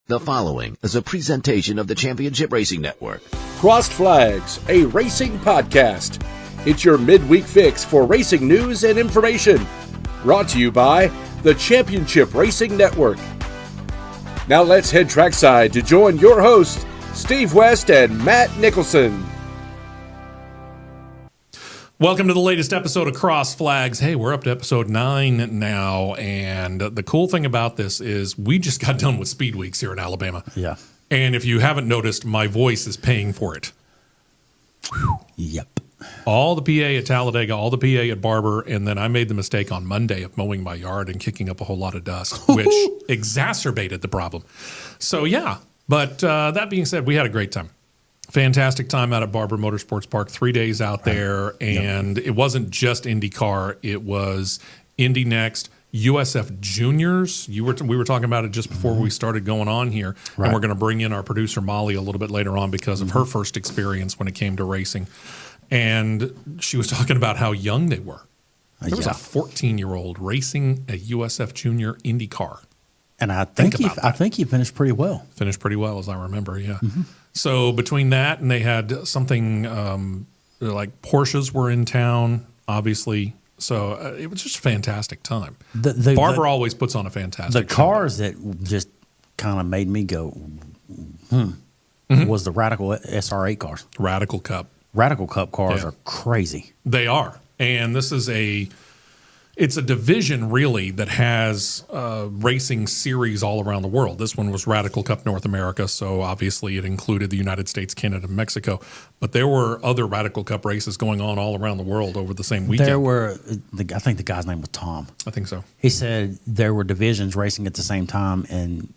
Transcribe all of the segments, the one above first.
The following is a presentation of the Championship Racing Network. Crossed Flags, a racing podcast. It's your midweek fix for racing news and information. Brought to you by the Championship Racing Network. Now let's head trackside to join your hosts, Steve West and Matt Nicholson. Welcome to the latest episode of Cross Flags. Hey, we're up to episode 9 now, and the cool thing about this is we just got done with Speed Weeks here in Alabama. Yeah. And if you haven't noticed, my voice is paying for it. Yep. All the PA at Talladega, all the PA at Barber, and then I made the mistake on Monday of mowing my yard and kicking up a whole lot of dust, which exacerbated the problem. So, yeah. But that being said, we had a great time. Fantastic time out at Barber Motorsports Park, 3 days out there, and It wasn't just IndyCar. It was Indy Next, USF Juniors. We were talking about it just before we started going on here, and we're going to bring in our producer Molly a little bit later on because of her first experience when it came to racing. And she was talking about how young they were. There was a 14-year-old racing a USF Junior IndyCar. And I think he finished pretty well. Finished pretty well, as I remember, yeah. Mm-hmm. So between that and they had something like Porsches were in town, obviously. So it was just a fantastic time. Barber always puts on a fantastic The cars show. That just kind of made me go, was the Radical SR8 cars. Radical Cup. Radical Cup cars are crazy. They are. And this is it's a division, really, that has racing series all around the world. This one was Radical Cup North America, so obviously it included the United States, Canada, and Mexico. But there were other Radical Cup races going on all around the world over the same weekend. There were, I think the guy's name was Tom. I think so. He said there were divisions racing at the same time in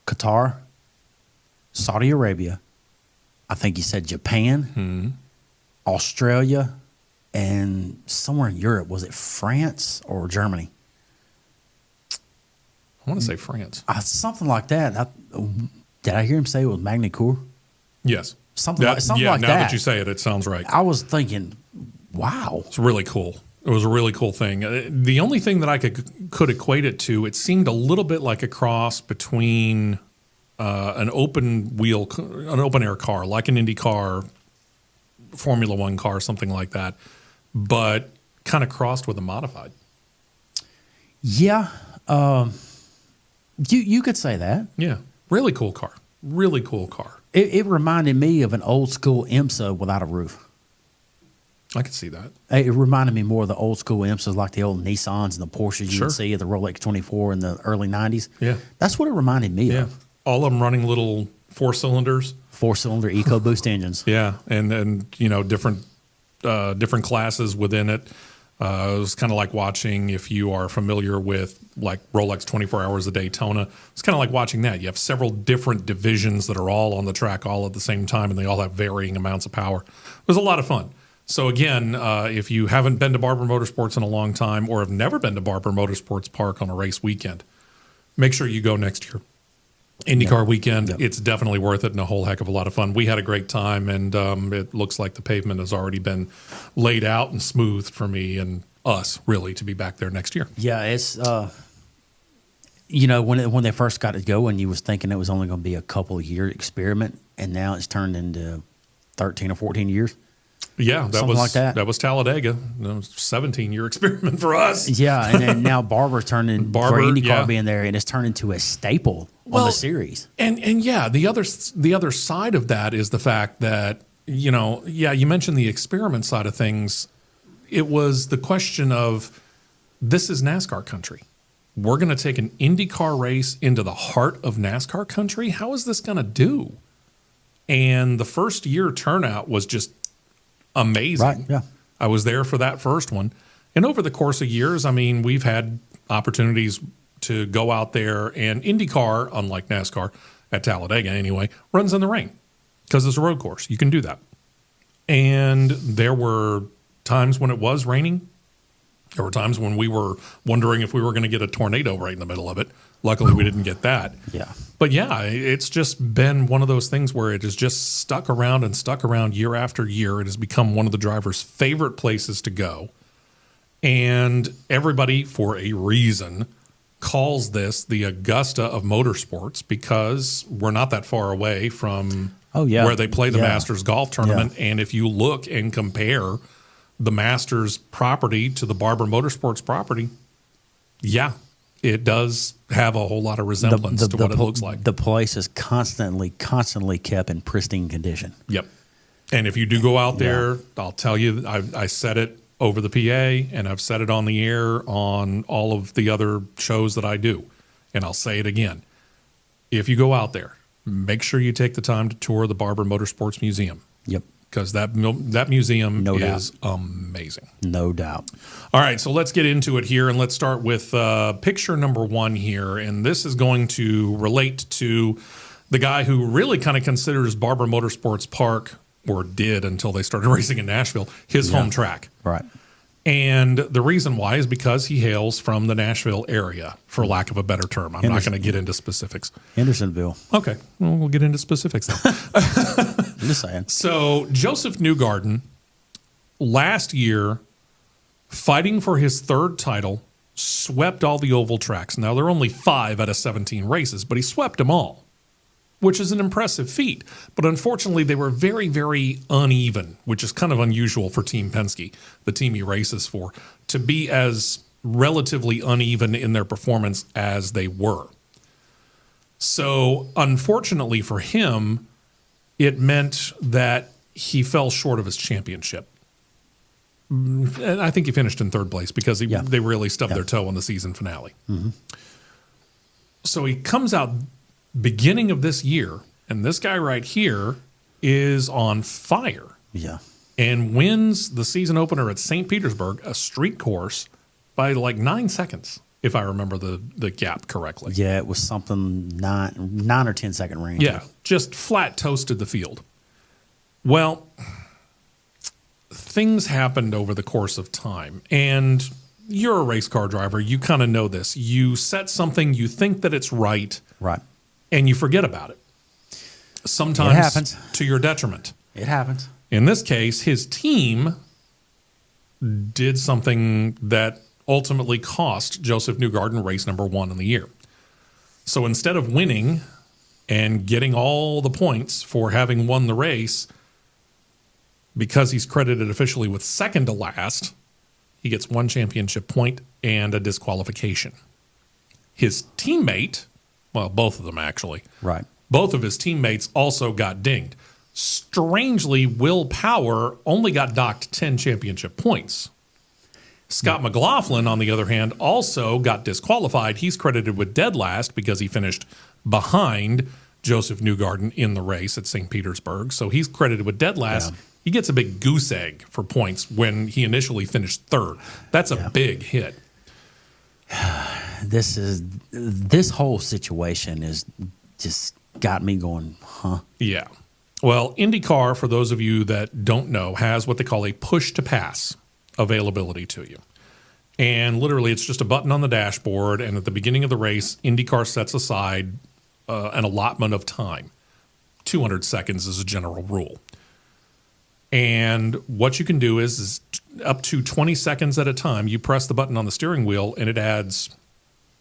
Qatar, Saudi Arabia, I think he said Japan, Australia, and somewhere in Europe. Was it France or Germany? I want to say France. Something like that. Did I hear him say it was Magny Cours? Yes. Something like that. Now that you say it, it sounds right. I was thinking, wow. It's really cool. It was a really cool thing. The only thing that I could equate it to, it seemed a little bit like a cross between an open air car, like an IndyCar, Formula One car, something like that, but kind of crossed with a modified. Yeah. You could say that. Yeah. Really cool car. Really cool car. It reminded me of an old school IMSA without a roof. I could see that. It reminded me more of the old school IMSAs, like the old Nissans and the Porsches you would see at the Rolex 24 in the early 90s. Yeah. That's what it reminded me of. All of them running little four-cylinder EcoBoost engines. Yeah, and different classes within it. It was kind of like watching, if you are familiar with like Rolex 24 Hours of Daytona, it's kind of like watching that. You have several different divisions that are all on the track all at the same time, and they all have varying amounts of power. It was a lot of fun. So again, if you haven't been to Barber Motorsports in a long time or have never been to Barber Motorsports Park on a race weekend, make sure you go next year. IndyCar weekend, it's definitely worth it and a whole heck of a lot of fun. We had a great time, and it looks like the pavement has already been laid out and smoothed for me and us, really, to be back there next year. Yeah, it's when they first got it going, you was thinking it was only going to be a couple of year experiment, and now it's turned into 13 or 14 years. Yeah, that was Talladega. That was a 17-year experiment for us. Yeah, and then now Barber's turned in for IndyCar being there, and it's turned into a staple on the series. And the other side of that is the fact that, you mentioned the experiment side of things. It was the question of, this is NASCAR country. We're going to take an IndyCar race into the heart of NASCAR country. How is this going to do? And the first year turnout was just amazing. Right, yeah. I was there for that first one. And over the course of years, we've had opportunities to go out there, and IndyCar, unlike NASCAR, at Talladega anyway, runs in the rain because it's a road course. You can do that. And there were times when it was raining. There were times when we were wondering if we were going to get a tornado right in the middle of it. Luckily, we didn't get that. Yeah. But yeah, it's just been one of those things where it has just stuck around year after year. It has become one of the drivers' favorite places to go. And everybody, for a reason, calls this the Augusta of motorsports because we're not that far away from where they play the Masters golf tournament. Yeah. And if you look and compare the Masters property to the Barber Motorsports property, it does have a whole lot of resemblance to what it looks like. The place is constantly kept in pristine condition. Yep. And if you do go out there, I'll tell you, I said it over the PA, and I've said it on the air on all of the other shows that I do, and I'll say it again. If you go out there, make sure you take the time to tour the Barber Motorsports Museum. Yep. Because that museum is amazing. No doubt. All right, so let's get into it here, and let's start with picture number 1 here. And this is going to relate to the guy who really kind of considers Barber Motorsports Park, or did until they started racing in Nashville, his home track. Right. And the reason why is because he hails from the Nashville area, for lack of a better term. I'm not going to get into specifics. Hendersonville. Okay, well, we'll get into specifics now. I'm just saying. So Joseph Newgarden, last year, fighting for his 3rd title, swept all the oval tracks. Now, there are only 5 out of 17 races, but he swept them all, which is an impressive feat. But unfortunately, they were very, very uneven, which is kind of unusual for Team Penske, the team he races for, to be as relatively uneven in their performance as they were. So unfortunately for him, it meant that he fell short of his championship. And I think he finished in 3rd place because they really stubbed their toe on the season finale. Mm-hmm. So he comes out beginning of this year, and this guy right here is on fire. Yeah. And wins the season opener at St. Petersburg, a street course, by like 9 seconds, if I remember the gap correctly. Yeah, it was something 9 or 10 second range. Yeah, just flat toasted the field. Well, things happened over the course of time, and you're a race car driver. You kind of know this. You set something, you think that it's right. Right. And you forget about it. Sometimes it happens. To your detriment. It happens. In this case, his team did something that ultimately cost Joseph Newgarden race number 1 in the year. So instead of winning and getting all the points for having won the race, because he's credited officially with 2nd to last, he gets 1 championship point and a disqualification. His teammate, well, both of them actually. Right. Both of his teammates also got dinged. Strangely, Will Power only got docked 10 championship points. Scott McLaughlin, on the other hand, also got disqualified. He's credited with dead last because he finished behind Joseph Newgarden in the race at St. Petersburg. So he's credited with dead last. Yeah. He gets a big goose egg for points when he initially finished 3rd. That's a big hit. This whole situation is just got me going, huh? Yeah. Well, IndyCar, for those of you that don't know, has what they call a push-to-pass availability to you. And literally, it's just a button on the dashboard, and at the beginning of the race, IndyCar sets aside an allotment of time. 200 seconds is a general rule. And what you can do is up to 20 seconds at a time, you press the button on the steering wheel, and it adds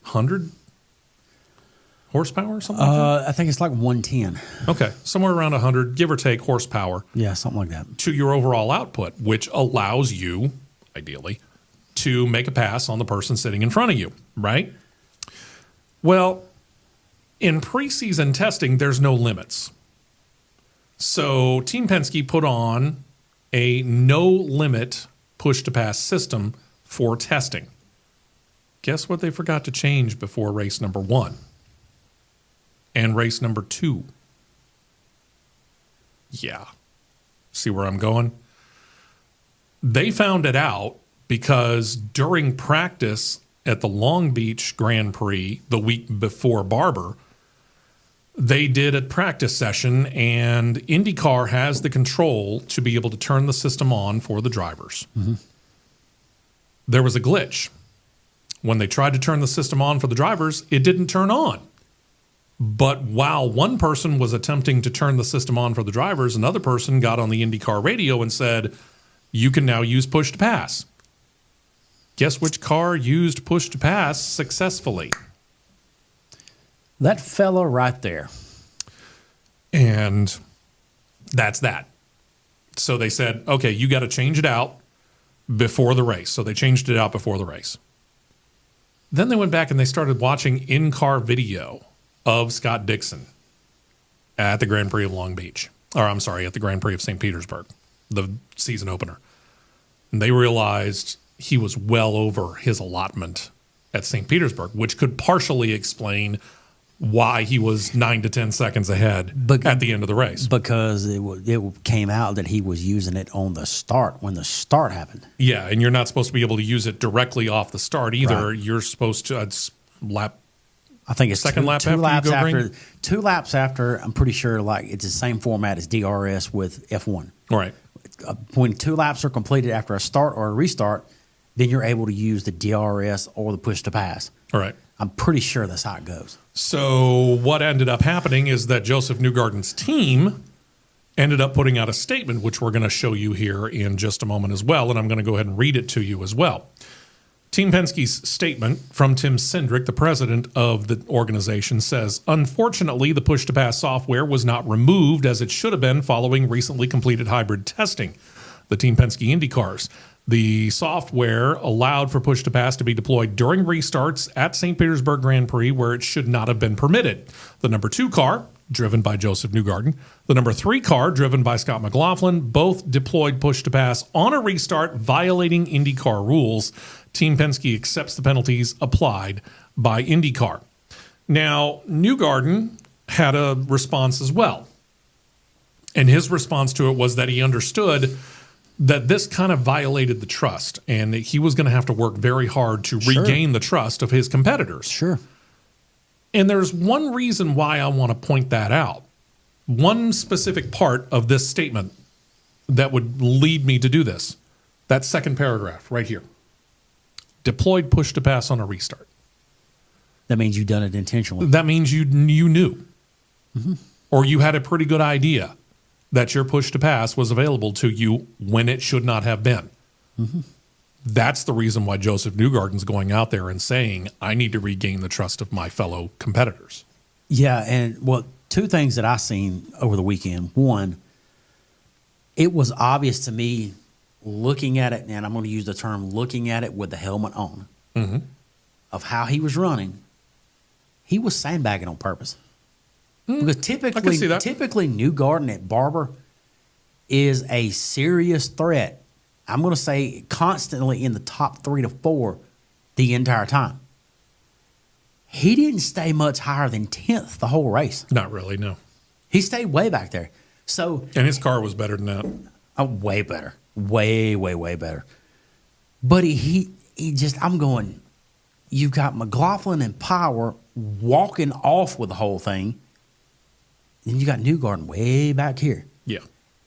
100 horsepower or something like that? I think it's like 110. Okay, somewhere around 100, give or take, horsepower. Yeah, something like that. To your overall output, which allows you, ideally, to make a pass on the person sitting in front of you, right? Well, in preseason testing, there's no limits. So Team Penske put on a no-limit push-to-pass system for testing. Guess what they forgot to change before race number 1 and race number 2? Yeah. See where I'm going? They found it out because during practice at the Long Beach Grand Prix the week before Barber, they did a practice session, and IndyCar has the control to be able to turn the system on for the drivers. Mm-hmm. There was a glitch. When they tried to turn the system on for the drivers, it didn't turn on. But while one person was attempting to turn the system on for the drivers, another person got on the IndyCar radio and said, "You can now use push-to-pass." Guess which car used push-to-pass successfully? That fella right there. And that's that. So they said, okay, you got to change it out before the race. So they changed it out before the race. Then they went back and they started watching in-car video of Scott Dixon at the Grand Prix of Long Beach. Or I'm sorry, at the Grand Prix of St. Petersburg, the season opener. And they realized he was well over his allotment at St. Petersburg, which could partially explain why he was 9 to 10 seconds ahead at the end of the race. Because it came out that he was using it on the start when the start happened. Yeah, and you're not supposed to be able to use it directly off the start either. Right. You're supposed to lap. I think it's second lap after you go green? 2 laps after. I'm pretty sure like it's the same format as DRS with F1. Right. When 2 laps are completed after a start or a restart, then you're able to use the DRS or the push to pass. All right. I'm pretty sure that's how it goes. So what ended up happening is that Joseph Newgarden's team ended up putting out a statement, which we're going to show you here in just a moment as well, and I'm going to go ahead and read it to you as well. Team Penske's statement from Tim Cindric, the president of the organization, says, unfortunately, the push-to-pass software was not removed as it should have been following recently completed hybrid testing. The Team Penske IndyCars. The software allowed for push-to-pass to be deployed during restarts at St. Petersburg Grand Prix where it should not have been permitted. The number 2 car, driven by Joseph Newgarden, the number 3 car, driven by Scott McLaughlin, both deployed push-to-pass on a restart, violating IndyCar rules. Team Penske accepts the penalties applied by IndyCar. Now, Newgarden had a response as well. And his response to it was that he understood that this kind of violated the trust, and he was going to have to work very hard to regain the trust of his competitors. Sure. And there's one reason why I want to point that out. One specific part of this statement that would lead me to do this. That second paragraph right here. Deployed push-to-pass on a restart. That means you've done it intentionally. That means you knew. Mm-hmm. Or you had a pretty good idea that your push-to-pass was available to you when it should not have been. Mm-hmm. That's the reason why Joseph Newgarden's going out there and saying, I need to regain the trust of my fellow competitors. Yeah, and well, 2 things that I seen over the weekend. One, it was obvious to me looking at it, and I'm going to use the term looking at it with the helmet on, mm-hmm. of how he was running. He was sandbagging on purpose. Because typically Newgarden at Barber is a serious threat. I'm going to say constantly in the top 3 to 4 the entire time. He didn't stay much higher than 10th the whole race. Not really, no. He stayed way back there. And his car was better than that. Way better. Way, way, way better. But he just, I'm going, you've got McLaughlin and Power walking off with the whole thing. Then you got Newgarden way back here. Yeah.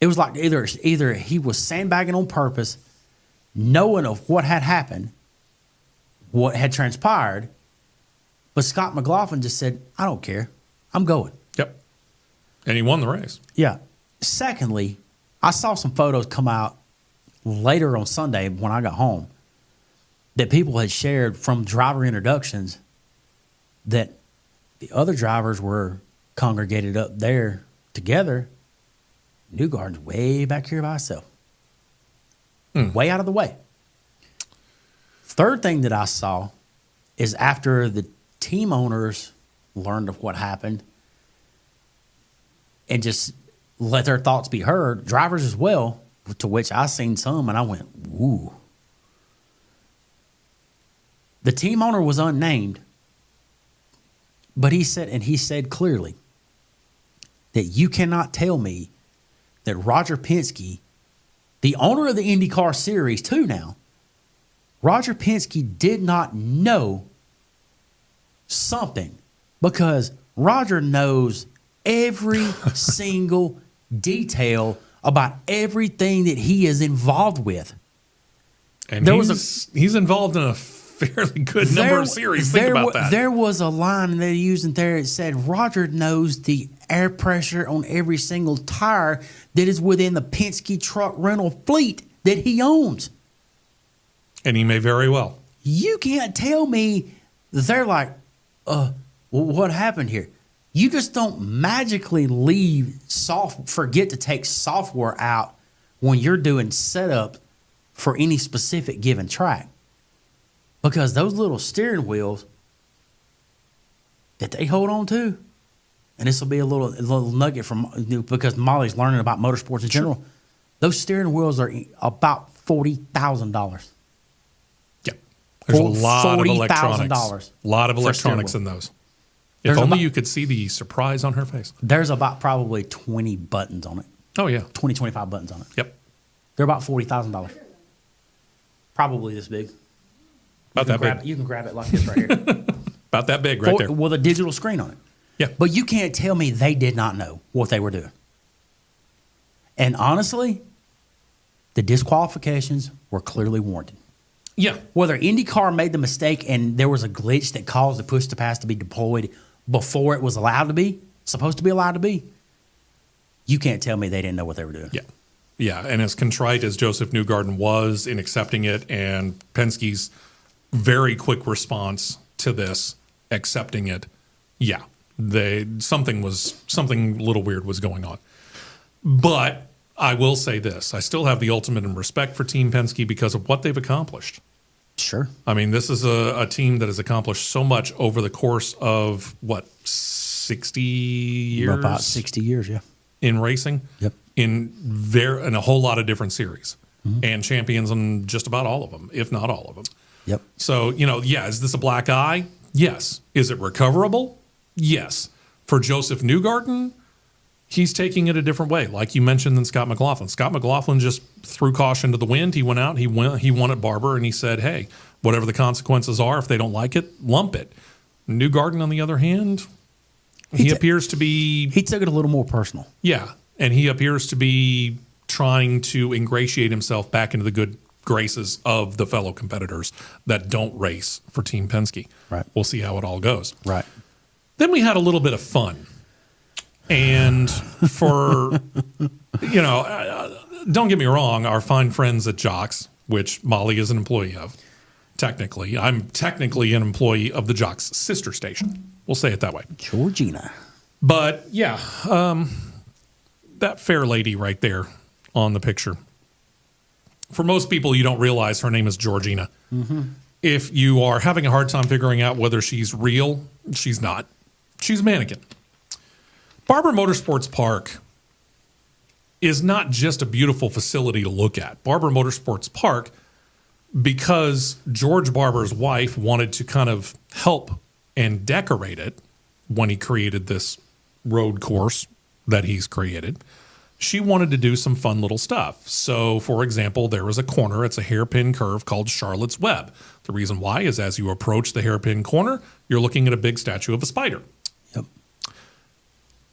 It was like either he was sandbagging on purpose, knowing of what had happened, what had transpired, but Scott McLaughlin just said, I don't care. I'm going. Yep. And he won the race. Yeah. Secondly, I saw some photos come out later on Sunday when I got home that people had shared from driver introductions that the other drivers were congregated up there together. Newgarden's way back here by himself. Way out of the way. Third thing that I saw is after the team owners learned of what happened and just let their thoughts be heard, drivers as well, to which I seen some and I went, ooh. The team owner was unnamed, but he said clearly that you cannot tell me that Roger Penske, the owner of the IndyCar Series 2 now, Roger Penske did not know something, because Roger knows every single detail about everything that he is involved with. And he's involved in a fairly good number of series. Think about that. There was a line they used in there that said, Roger knows the air pressure on every single tire that is within the Penske truck rental fleet that he owns. And he may very well. You can't tell me they're like, well, what happened here? You just don't magically forget to take software out when you're doing setup for any specific given track. Because those little steering wheels that they hold on to, and this will be a little nugget from, because Molly's learning about motorsports in general. Those steering wheels are about $40,000. Yeah. There's a lot of $40,000 electronics. A lot of electronics in those. If There's only you could see the surprise on her face. There's about probably 20 buttons on it. Oh, yeah. 20, 25 buttons on it. Yep. They're about $40,000. Probably this big. About that big. You can grab it like this right here. About that big right there. With a digital screen on it. Yeah. But you can't tell me they did not know what they were doing. And honestly, the disqualifications were clearly warranted. Yeah. Whether IndyCar made the mistake and there was a glitch that caused the push to pass to be deployed before it was supposed to be allowed to be, you can't tell me they didn't know what they were doing. Yeah. Yeah. And as contrite as Joseph Newgarden was in accepting it, and Penske's very quick response to this, accepting it, yeah, something a little weird was going on. But I will say this: I still have the ultimate in respect for Team Penske because of what they've accomplished. Sure. I mean, this is a team that has accomplished so much over the course of 60 years? About 60 years, yeah. In racing. Yep. In a whole lot of different series, and champions in just about all of them, if not all of them. Yep. So, is this a black eye? Yes. Is it recoverable? Yes. For Joseph Newgarden, he's taking it a different way, like you mentioned, than Scott McLaughlin. Scott McLaughlin just threw caution to the wind. He went out, he won at Barber, and he said, hey, whatever the consequences are, if they don't like it, lump it. Newgarden, on the other hand, he appears to be... He took it a little more personal. Yeah, and he appears to be trying to ingratiate himself back into the good graces of the fellow competitors that don't race for Team Penske. Right. We'll see how it all goes. Right. Then we had a little bit of fun. And for, don't get me wrong, our fine friends at Jocks, which Molly is an employee of, technically. I'm technically an employee of the Jocks sister station. We'll say it that way. Georgina. But, yeah, that fair lady right there on the picture. For most people, you don't realize her name is Georgina. Mm-hmm. If you are having a hard time figuring out whether she's real, she's not. She's a mannequin. Barber Motorsports Park is not just a beautiful facility to look at. Barber Motorsports Park, because George Barber's wife wanted to kind of help and decorate it when he created this road course that he's created, she wanted to do some fun little stuff. So, for example, there is a corner. It's a hairpin curve called Charlotte's Web. The reason why is as you approach the hairpin corner, you're looking at a big statue of a spider. Yep.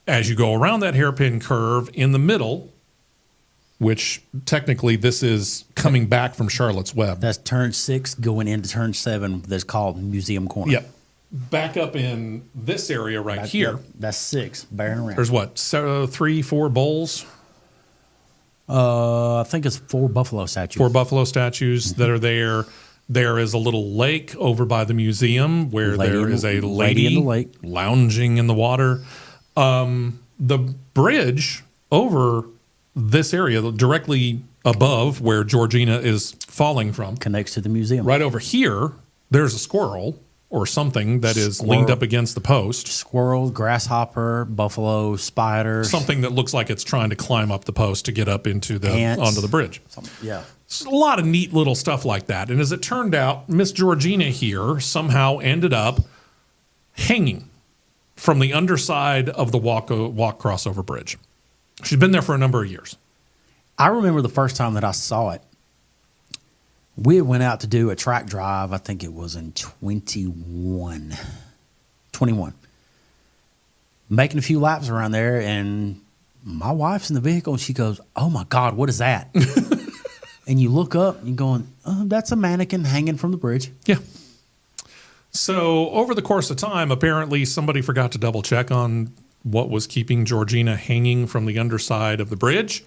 As you go around that hairpin curve in the middle, which technically this is coming back from Charlotte's Web. That's turn 6 going into turn 7. That's called Museum Corner. Yep. Back up in this area here. That's 6, bearing around. There's what, 3, 4 bowls? I think it's 4 buffalo statues. 4 buffalo statues that are there. There is a little lake over by the museum where there is a lady in the lake, lounging in the water. The bridge over this area, directly above where Georgina is falling from, connects to the museum. Right over here, there's a squirrel or something that is leaned up against the post. Squirrel, grasshopper, buffalo, spider. Something that looks like it's trying to climb up the post to get up into onto the bridge. Yeah. A lot of neat little stuff like that. And as it turned out, Miss Georgina here somehow ended up hanging from the underside of the walk crossover bridge. She's been there for a number of years. I remember the first time that I saw it. We went out to do a track drive. I think it was in 21. Making a few laps around there, and my wife's in the vehicle, and she goes, "Oh, my God, what is that?" And you look up, and you're going, "Oh, that's a mannequin hanging from the bridge." Yeah. So over the course of time, apparently somebody forgot to double check on what was keeping Georgina hanging from the underside of the bridge,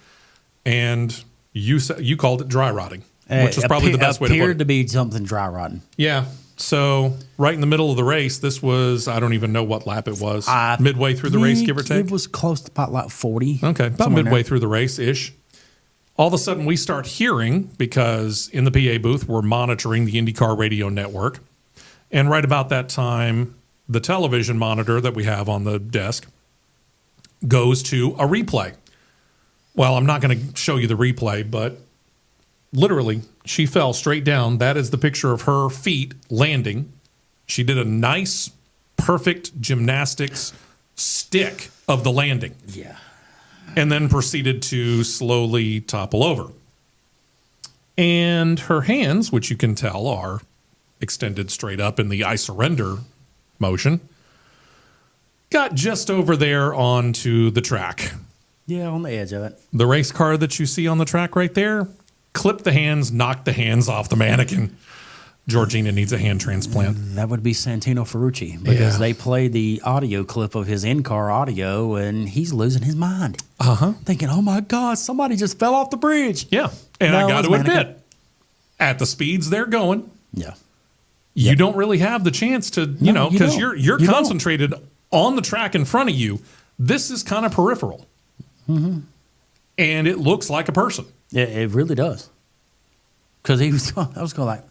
and you called it dry rotting, which is probably the best way to put it. Appeared to be something dry rotting. Yeah, So right in the middle of the race, this was, I don't even know what lap it was. Midway through the race, give or take? It was close to about like 40. Okay, about midway through the race-ish. All of a sudden, we start hearing, because in the PA booth, we're monitoring the IndyCar radio network. And right about that time, the television monitor that we have on the desk goes to a replay. Well, I'm not going to show you the replay, but literally, she fell straight down. That is the picture of her feet landing. She did a nice, perfect gymnastics stick of the landing. Yeah. And then proceeded to slowly topple over. And her hands, which you can tell are extended straight up in the I surrender motion, got just over there onto the track. Yeah, on the edge of it. The race car that you see on the track right there, clipped the hands, knocked the hands off the mannequin. Georgina needs a hand transplant. That would be Santino Ferrucci, because they played the audio clip of his in-car audio, and he's losing his mind. Thinking, oh my God, somebody just fell off the bridge. Yeah. And I got to admit, at the speeds they're going, you don't really have the chance to, because you're concentrated on the track in front of you. This is kind of peripheral. And it looks like a person. It really does. Because I was going like,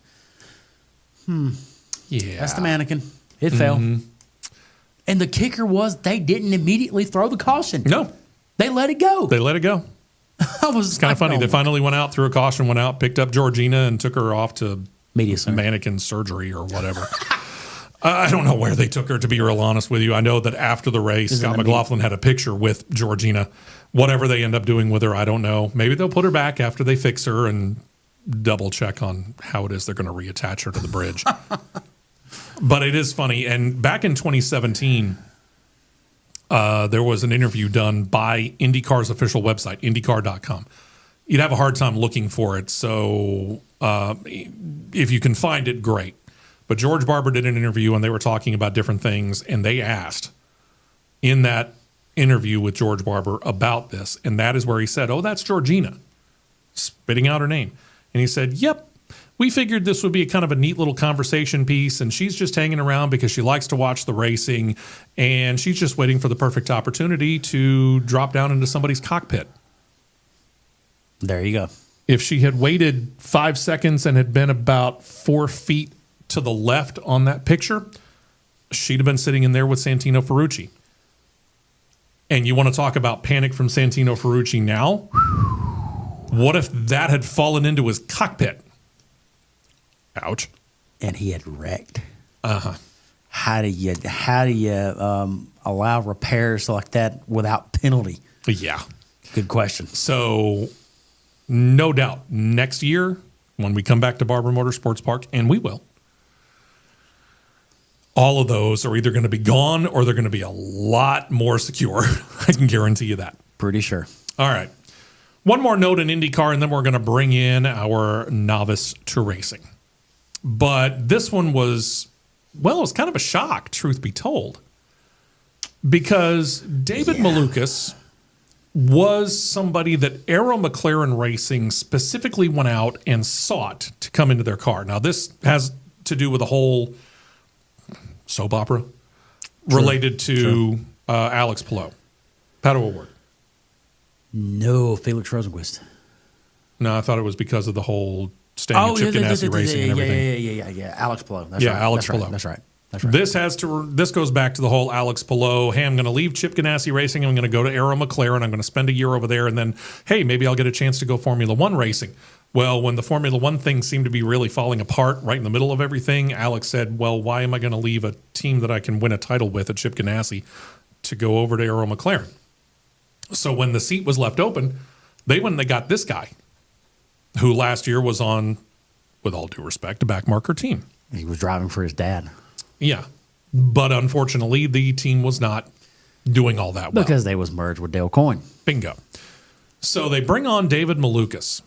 yeah, that's the mannequin. It fell. And the kicker was they didn't immediately throw the caution. No. They let it go. It's kind of funny. They finally went out, threw a caution, went out, picked up Georgina, and took her off to media center, mannequin surgery or whatever. I don't know where they took her, to be real honest with you. I know that after the race, Scott McLaughlin had a picture with Georgina. Whatever they end up doing with her, I don't know. Maybe they'll put her back after they fix her and double check on how it is they're going to reattach her to the bridge. But it is funny. And back in 2017, there was an interview done by IndyCar's official website, IndyCar.com. You'd have a hard time looking for it. So if you can find it, great. But George Barber did an interview, and they were talking about different things. And they asked in that interview with George Barber about this. And that is where he said, oh, that's Georgina, spitting out her name. And he said, yep, we figured this would be a kind of a neat little conversation piece, and she's just hanging around because she likes to watch the racing, and she's just waiting for the perfect opportunity to drop down into somebody's cockpit. There you go. If she had waited 5 seconds and had been about 4 feet to the left on that picture, she'd have been sitting in there with Santino Ferrucci. And you want to talk about panic from Santino Ferrucci now? What if that had fallen into his cockpit? Ouch. And he had wrecked. How do you allow repairs like that without penalty? Yeah. Good question. So, no doubt, next year, when we come back to Barber Motorsports Park, and we will, all of those are either going to be gone or they're going to be a lot more secure. I can guarantee you that. Pretty sure. All right. One more note in IndyCar, and then we're going to bring in our novice to racing. But this one was, well, it was kind of a shock, truth be told, because David Malukas was somebody that Arrow McLaren Racing specifically went out and sought to come into their car. Now, this has to do with a whole soap opera related to Alex Palou. Paddle Award. No, Felix Rosenquist. No, I thought it was because of the whole staying at Chip Ganassi Racing and everything. Yeah. Alex Palou. That's right. Alex Palou. That's right. This goes back to the whole Alex Palou. Hey, I'm going to leave Chip Ganassi Racing. I'm going to go to Arrow McLaren. I'm going to spend a year over there, and then, hey, maybe I'll get a chance to go Formula One racing. Well, when the Formula One thing seemed to be really falling apart right in the middle of everything, Alex said, well, why am I going to leave a team that I can win a title with at Chip Ganassi to go over to Arrow McLaren? So when the seat was left open, they went and they got this guy, who last year was on, with all due respect, a backmarker team. He was driving for his dad. Yeah. But unfortunately, the team was not doing all that well. Because they was merged with Dale Coyne. Bingo. So they bring on David Malukas.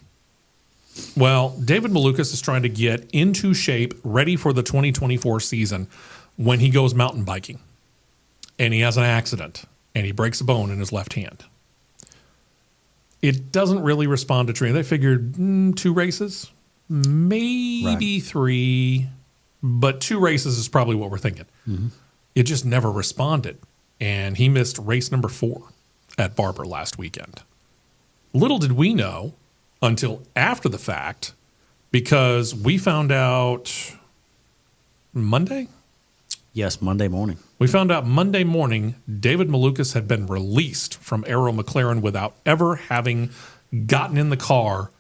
Well, David Malukas is trying to get into shape, ready for the 2024 season when he goes mountain biking. And he has an accident, and he breaks a bone in his left hand. It doesn't really respond to training. They figured 2 races, maybe 3, but 2 races is probably what we're thinking. It just never responded. And he missed race number 4 at Barber last weekend. Little did we know until after the fact, because we found out Monday? Yes, Monday morning. We found out Monday morning David Malukas had been released from Arrow McLaren without ever having gotten in the car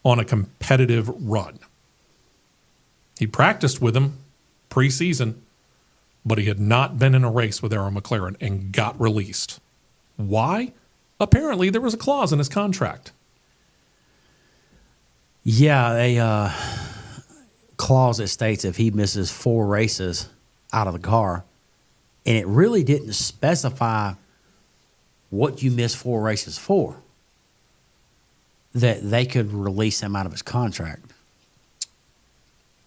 on a competitive run. He practiced with him preseason, but he had not been in a race with Arrow McLaren and got released. Why? Apparently there was a clause in his contract. Yeah, a clause that states if he misses 4 races out of the car, and it really didn't specify what you missed 4 races for, that they could release him out of his contract.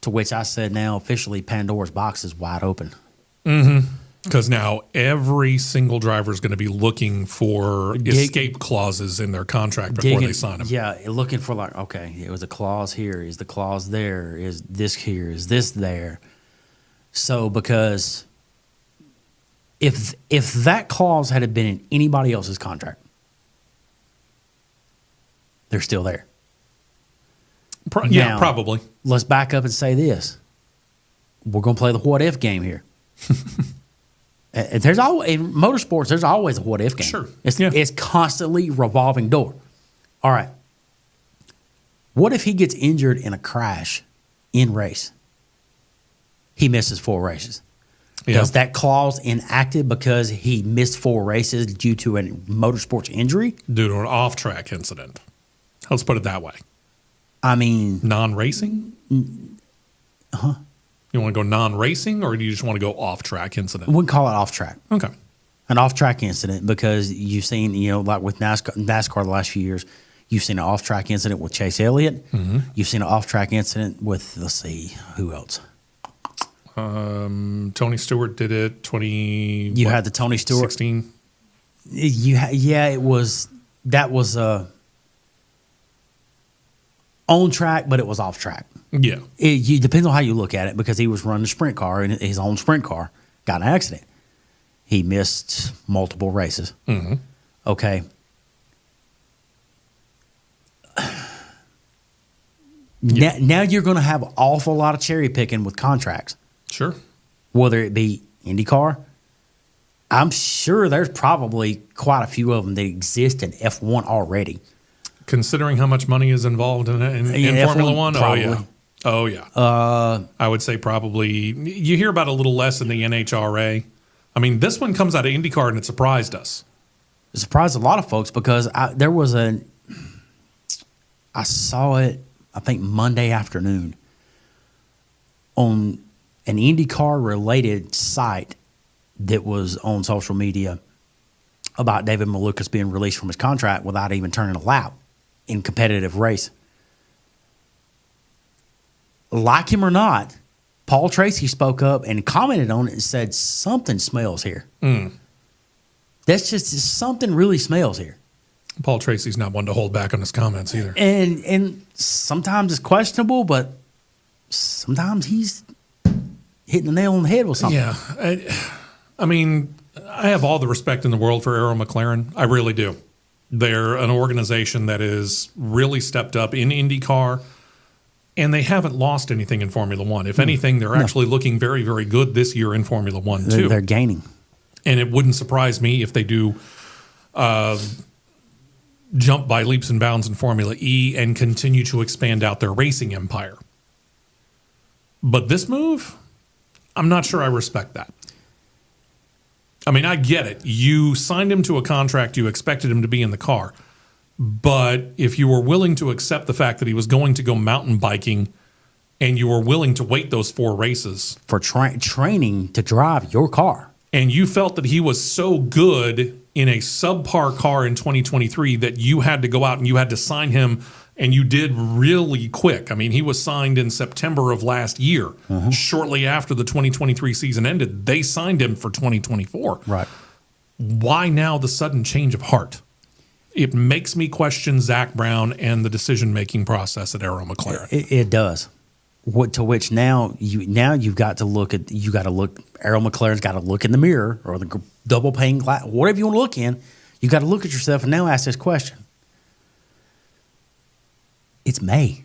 To which I said, now officially Pandora's box is wide open. Because now every single driver is going to be looking for escape clauses in their contract before they sign them. Yeah, looking for like, okay, it was a clause here. Is the clause there? Is this here? Is this there? So because if that clause had been in anybody else's contract, they're still there. Yeah, probably. Let's back up and say this. We're going to play the what-if game here. There's always, in motorsports, there's always a what-if game. Sure. It's constantly revolving door. All right. What if he gets injured in a crash in race? He misses 4 races. Yeah. Does that clause enacted because he missed 4 races due to a motorsports injury? Due to an off-track incident. Let's put it that way. I mean... Non-racing? You want to go non-racing, or do you just want to go off-track incident? Wouldn't call it off-track. Okay. An off-track incident, because you've seen, like with NASCAR the last few years, you've seen an off-track incident with Chase Elliott. You've seen an off-track incident with, let's see, who else? Tony Stewart did it. You had the Tony Stewart 16. It was on track, but it was off track. Yeah, It depends on how you look at it, because he was running a sprint car, and his own sprint car got in an accident. He missed multiple races. Okay. Now you're going to have an awful lot of cherry picking with contracts. sure. Whether it be IndyCar, I'm sure there's probably quite a few of them that exist in F1 already. Considering how much money is involved in Formula One, probably. Oh yeah. I would say probably you hear about a little less in the NHRA. I mean, this one comes out of IndyCar and it surprised us. It surprised a lot of folks, because I saw it, I think Monday afternoon, on an IndyCar related site that was on social media about David Malukas being released from his contract without even turning a lap in competitive race. Like him or not, Paul Tracy spoke up and commented on it and said, something smells here. That's just something really smells here. Paul Tracy's not one to hold back on his comments either. And sometimes it's questionable, but sometimes he's hitting the nail on the head with something. Yeah. I mean, I have all the respect in the world for Arrow McLaren. I really do. They're an organization that has really stepped up in IndyCar, and they haven't lost anything in Formula One. If anything, they're actually looking very, very good this year in Formula One, too. They're gaining. And it wouldn't surprise me if they do jump by leaps and bounds in Formula E and continue to expand out their racing empire. But this move, I'm not sure I respect that. I mean, I get it. You signed him to a contract. You expected him to be in the car. But if you were willing to accept the fact that he was going to go mountain biking and you were willing to wait those 4 races. For training to drive your car. And you felt that he was so good in a subpar car in 2023 that you had to go out and you had to sign him, and you did really quick. I mean, he was signed in September of last year. Shortly after the 2023 season ended, they signed him for 2024. Right. Why now the sudden change of heart? It makes me question Zach Brown and the decision-making process at Arrow McLaren. It does. which now you've got to look. Errol McLaren's got to look in the mirror or the double pane glass, whatever you want to look in. You got to look at yourself and now ask this question. It's May.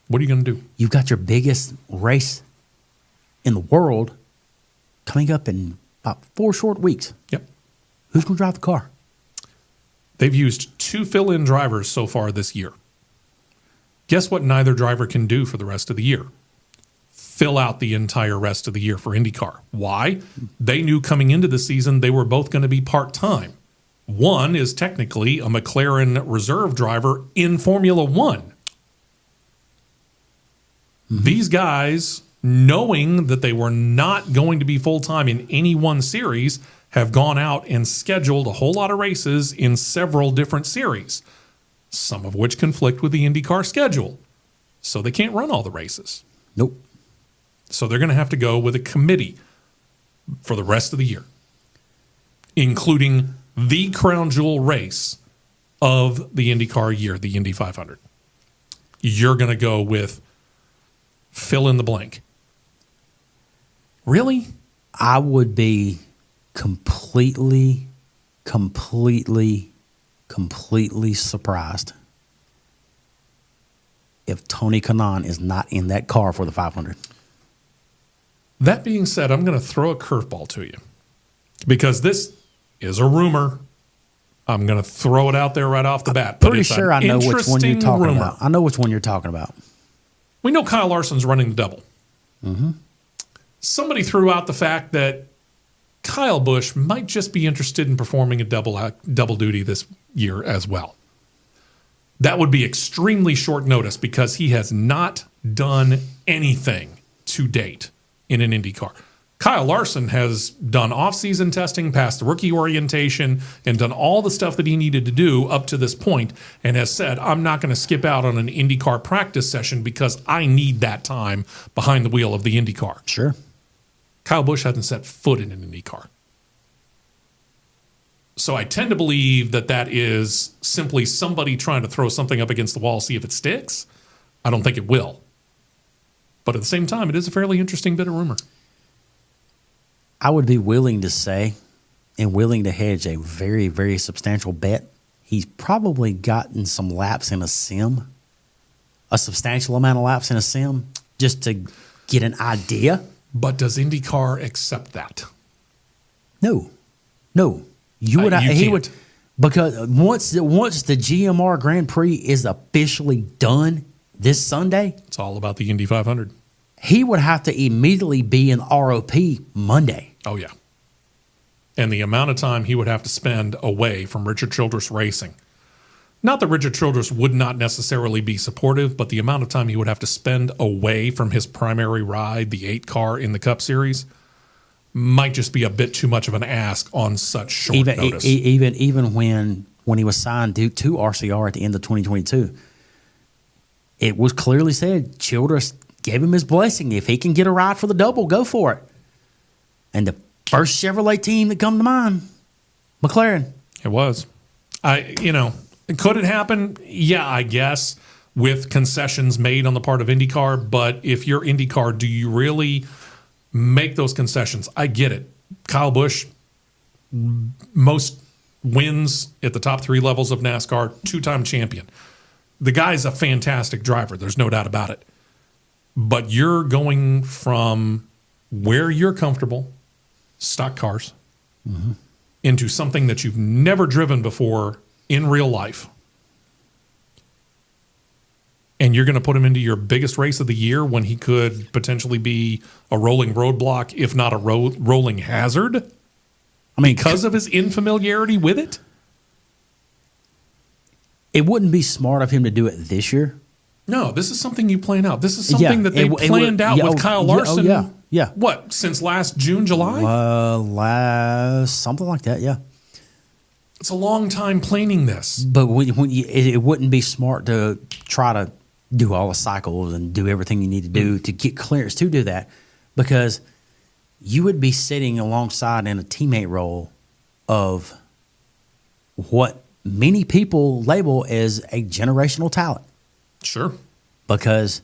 What are you going to do? You've got your biggest race in the world coming up in about 4 short weeks. Yep. Who's going to drive the car? They've used 2 fill-in drivers so far this year. Guess what neither driver can do for the rest of the year? Fill out the entire rest of the year for IndyCar. Why? They knew coming into the season they were both going to be part-time. One is technically a McLaren reserve driver in Formula One. Mm-hmm. These guys, knowing that they were not going to be full-time in any one series, have gone out and scheduled a whole lot of races in several different series, some of which conflict with the IndyCar schedule. So they can't run all the races. Nope. So they're going to have to go with a committee for the rest of the year, including the crown jewel race of the IndyCar year, the Indy 500. You're going to go with fill in the blank. Really? I would be completely surprised if Tony Kanaan is not in that car for the 500. That being said, I'm going to throw a curveball to you because this is a rumor. I'm going to throw it out there right off the bat. Pretty sure I know which one you're talking about. I know which one you're talking about. We know Kyle Larson's running the double. Mm-hmm. Somebody threw out the fact that Kyle Busch might just be interested in performing a double duty this year as well. That would be extremely short notice because he has not done anything to date in an IndyCar. Kyle Larson has done off-season testing, passed the rookie orientation, and done all the stuff that he needed to do up to this point, and has said, I'm not going to skip out on an IndyCar practice session because I need that time behind the wheel of the IndyCar. Sure. Kyle Busch hasn't set foot in an IndyCar. So I tend to believe that that is simply somebody trying to throw something up against the wall, see if it sticks. I don't think it will. But at the same time, it is a fairly interesting bit of rumor. I would be willing to say and willing to hedge a very, very substantial bet. He's probably gotten some laps in a sim, a substantial amount of laps in a sim, just to get an idea. But does IndyCar accept that? No. You would. He can't. would, because once the GMR Grand Prix is officially done this Sunday, It's all about the Indy 500. he would have to immediately be in ROP Monday. Oh, yeah. And the amount of time he would have to spend away from Richard Childress Racing. Not that Richard Childress would not necessarily be supportive, but the amount of time he would have to spend away from his primary ride, the 8 car in the Cup Series, might just be a bit too much of an ask on such short notice. Even when he was signed to RCR at the end of 2022, it was clearly said Childress gave him his blessing. If he can get a ride for the double, go for it. And the first Chevrolet team that come to mind, McLaren. It was. Could it happen? Yeah, I guess, with concessions made on the part of IndyCar. But if you're IndyCar, do you really make those concessions? I get it. Kyle Busch, most wins at the top 3 levels of NASCAR, 2-time champion. The guy's a fantastic driver. There's no doubt about it. But you're going from where you're comfortable, stock cars, into something that you've never driven before in real life. And you're going to put him into your biggest race of the year when he could potentially be a rolling roadblock, if not a rolling hazard, because of his infamiliarity with it? It wouldn't be smart of him to do it this year. No, this is something you plan out. This is something that they planned out with Kyle Larson. Yeah. What, since last June, July? Something like that, yeah. It's a long time planning this. But it wouldn't be smart to try to do all the cycles and do everything you need to do to get clearance to do that, because you would be sitting alongside in a teammate role of what many people label as a generational talent. Sure. Because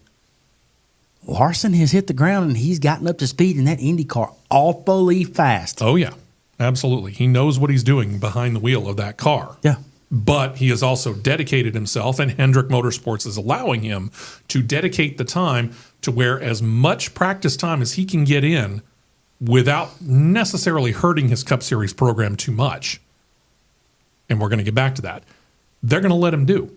Larson has hit the ground and he's gotten up to speed in that Indy car awfully fast. Oh, yeah, absolutely. He knows what he's doing behind the wheel of that car. Yeah. But he has also dedicated himself, and Hendrick Motorsports is allowing him to dedicate the time to where as much practice time as he can get in without necessarily hurting his Cup Series program too much. And we're going to get back to that. They're going to let him do.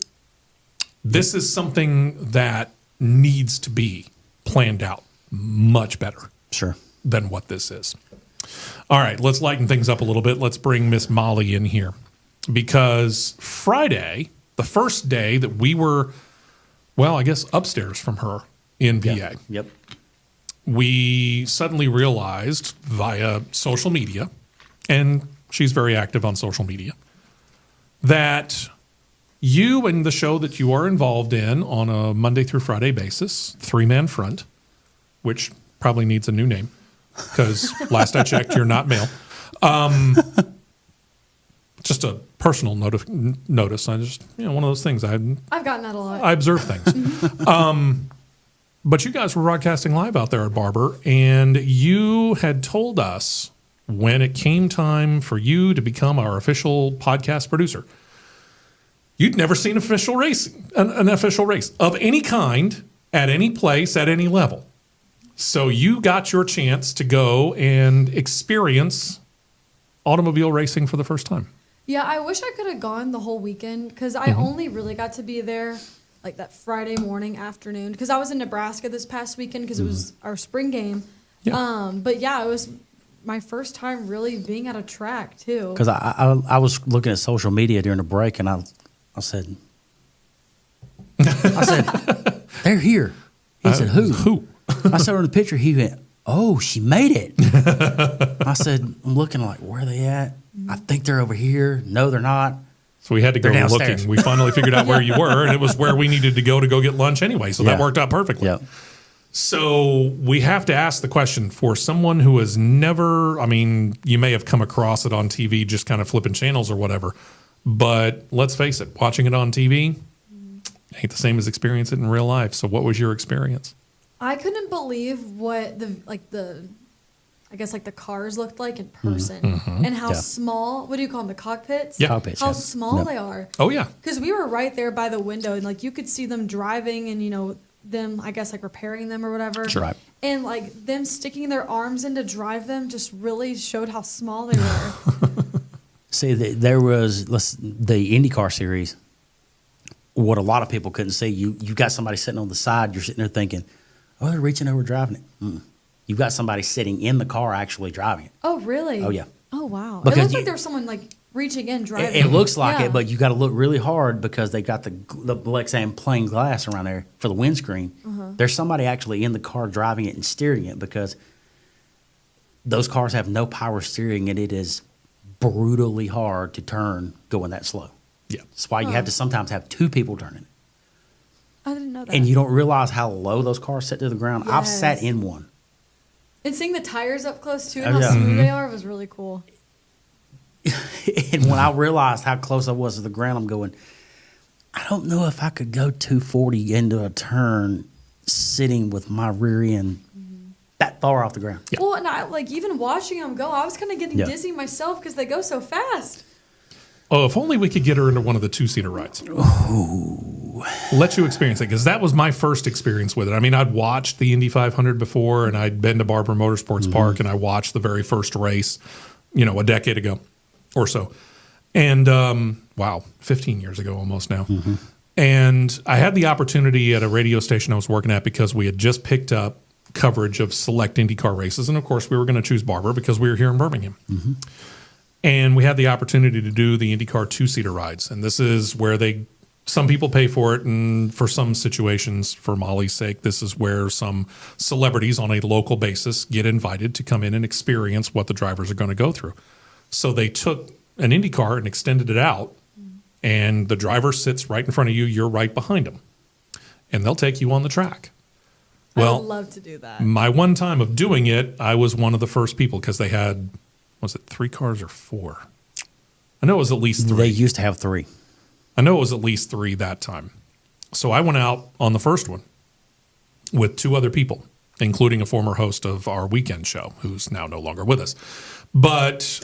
This is something that needs to be planned out much better than what this is. All right, let's lighten things up a little bit. Let's bring Miss Molly in here, because Friday, the first day that we were, well, I guess upstairs from her in PA, we suddenly realized via social media, and she's very active on social media, that you and the show that you are involved in on a Monday through Friday basis, 3-Man Front, which probably needs a new name because last I checked, you're not male. Just a personal notice. I just, one of those things. I've gotten that a lot. I observe things. But you guys were broadcasting live out there at Barber, and you had told us when it came time for you to become our official podcast producer, you'd never seen an official race of any kind at any place at any level. So you got your chance to go and experience automobile racing for the first time. Yeah, I wish I could have gone the whole weekend because I only really got to be there like that Friday morning, afternoon, because I was in Nebraska this past weekend because it was our spring game. Yeah. But yeah, it was my first time really being at a track too. Because I was looking at social media during the break, and I said, they're here. He said, who? I saw her in the picture. He went, oh, she made it. I said, I'm looking like, where are they at? I think they're over here. No, they're not. So we had to go looking. We finally figured out where you were, and it was where we needed to go get lunch anyway. So that worked out perfectly. Yep. So we have to ask the question for someone who has never, you may have come across it on TV, just kind of flipping channels or whatever. But let's face it, watching it on TV ain't the same as experiencing it in real life. So what was your experience? I couldn't believe what the cars looked like in person and how small, what do you call them, the cockpits? Yeah. Cockpits, how small they are. Oh, yeah. Because we were right there by the window and you could see them driving and, them, I guess, repairing them or whatever. Sure. Right. And, them sticking their arms in to drive them just really showed how small they were. See, there was the IndyCar series. What a lot of people couldn't see, you got somebody sitting on the side. You're sitting there thinking, oh, they're reaching over driving it. You've got somebody sitting in the car actually driving it. Oh, really? Oh, yeah. Oh, wow. Because it looked like there was someone reaching in driving. It looks like it, but you got to look really hard because they got the Lexan plain glass around there for the windscreen. There's somebody actually in the car driving it and steering it because those cars have no power steering and it is brutally hard to turn going that slow. Yeah. That's why you have to sometimes have two people turning it. I didn't know that. And you don't realize how low those cars sit to the ground. Yes. I've sat in one. And seeing the tires up close too and how smooth they are was really cool. And when I realized how close I was to the ground, I'm going, I don't know if I could go 240 into a turn sitting with my rear end that far off the ground. Yeah. Well, and I, even watching them go, I was kind of getting dizzy myself because they go so fast. Oh, if only we could get her into one of the two-seater rides. Ooh. Let you experience it, because that was my first experience with it. I'd watched the Indy 500 before, and I'd been to Barber Motorsports Park, and I watched the very first race, a decade ago or so. And, 15 years ago almost now. And I had the opportunity at a radio station I was working at because we had just picked up coverage of select IndyCar races. And, of course, we were going to choose Barber because we were here in Birmingham. And we had the opportunity to do the IndyCar two-seater rides. And this is where some people pay for it. And for some situations, for Molly's sake, this is where some celebrities on a local basis get invited to come in and experience what the drivers are going to go through. So they took an IndyCar and extended it out. And the driver sits right in front of you. You're right behind them. And they'll take you on the track. Well, I would love to do that. My one time of doing it, I was one of the first people because they had... Was it 3 cars or 4? I know it was at least 3. They used to have 3. I know it was at least 3 that time. So I went out on the first one. with 2 other people, including a former host of our weekend show who's now no longer with us. But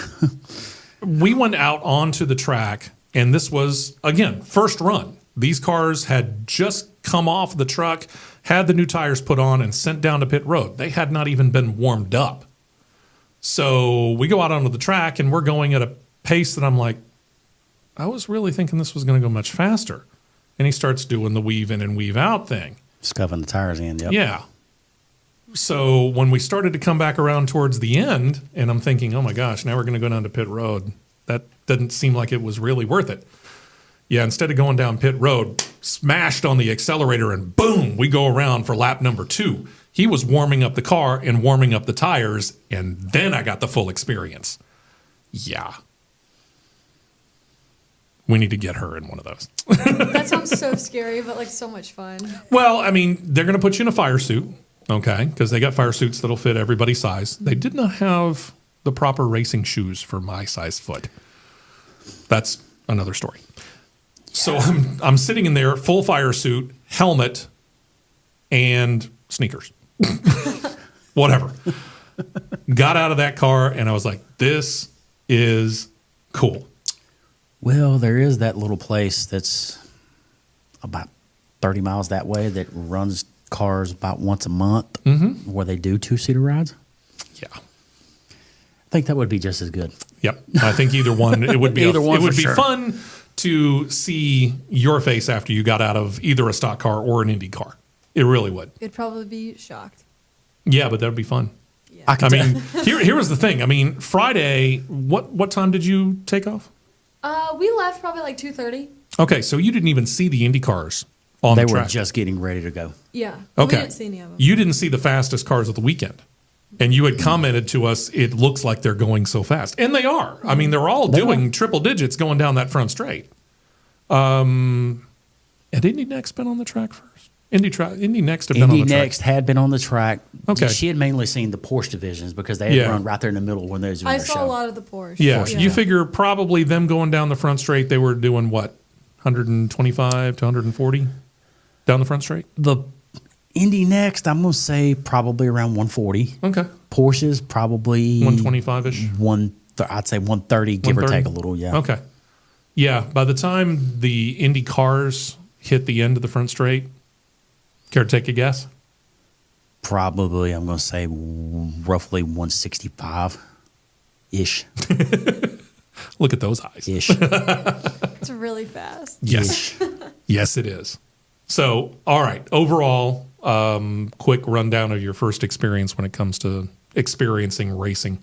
we went out onto the track, and this was, again, first run. These cars had just come off the truck, had the new tires put on, and sent down to pit road. They had not even been warmed up. So we go out onto the track, and we're going at a pace that I'm like, I was really thinking this was going to go much faster. And he starts doing the weave in and weave out thing. Scuffing the tires in, yep. Yeah. So when we started to come back around towards the end, and I'm thinking, oh my gosh, now we're going to go down to pit road. That didn't seem like it was really worth it. Yeah, instead of going down pit road, smashed on the accelerator, and boom, we go around for lap number 2. He was warming up the car and warming up the tires, and then I got the full experience. Yeah. We need to get her in one of those. That sounds so scary, but like so much fun. Well, I mean, they're going to put you in a fire suit, okay, because they got fire suits that'll fit everybody's size. They did not have the proper racing shoes for my size foot. That's another story. So I'm sitting in there, full fire suit, helmet, and sneakers. Whatever. Got out of that car, and I was like, this is cool. Well, there is that little place that's about 30 miles that way that runs cars about once a month where they do 2-seater rides. Yeah. I think that would be just as good. Yep. I think either one, it would be, Either one it would for be sure. fun to see your face after you got out of either a stock car or an Indy car. It really would. You'd probably be shocked. Yeah, but that would be fun. Yeah. I I mean, here was the thing. I mean, Friday, what time did you take off? We left probably like 2:30. Okay, so you didn't even see the Indy cars on They the were track. just getting ready to go. Yeah. Okay. We didn't see any of them. You didn't see the fastest cars of the weekend. And you had commented to us, it looks like they're going so fast. And they are. I mean, they're all doing triple digits going down that front straight. Had Indy Next been on the track first? Indy Next had been on Indy the track. Next had been on the track. Okay. She had mainly seen the Porsche divisions because they had run right there in the middle when they was doing I their saw show. a lot of the Porsche. Yeah, you figure probably them going down the front straight, they were doing what, 125 to 140 down the front straight? The Indy Next, I'm going to say probably around 140. Okay. Porsches probably 125-ish? I'd say 130, give or 130? take a little, yeah. Okay. Yeah, by the time the Indy cars hit the end of the front straight, care to take a guess? Probably, I'm going to say roughly 165-ish. Look at those eyes. Ish. It's really fast. Yes. Yes, it is. So, all right. Overall, quick rundown of your first experience when it comes to experiencing racing.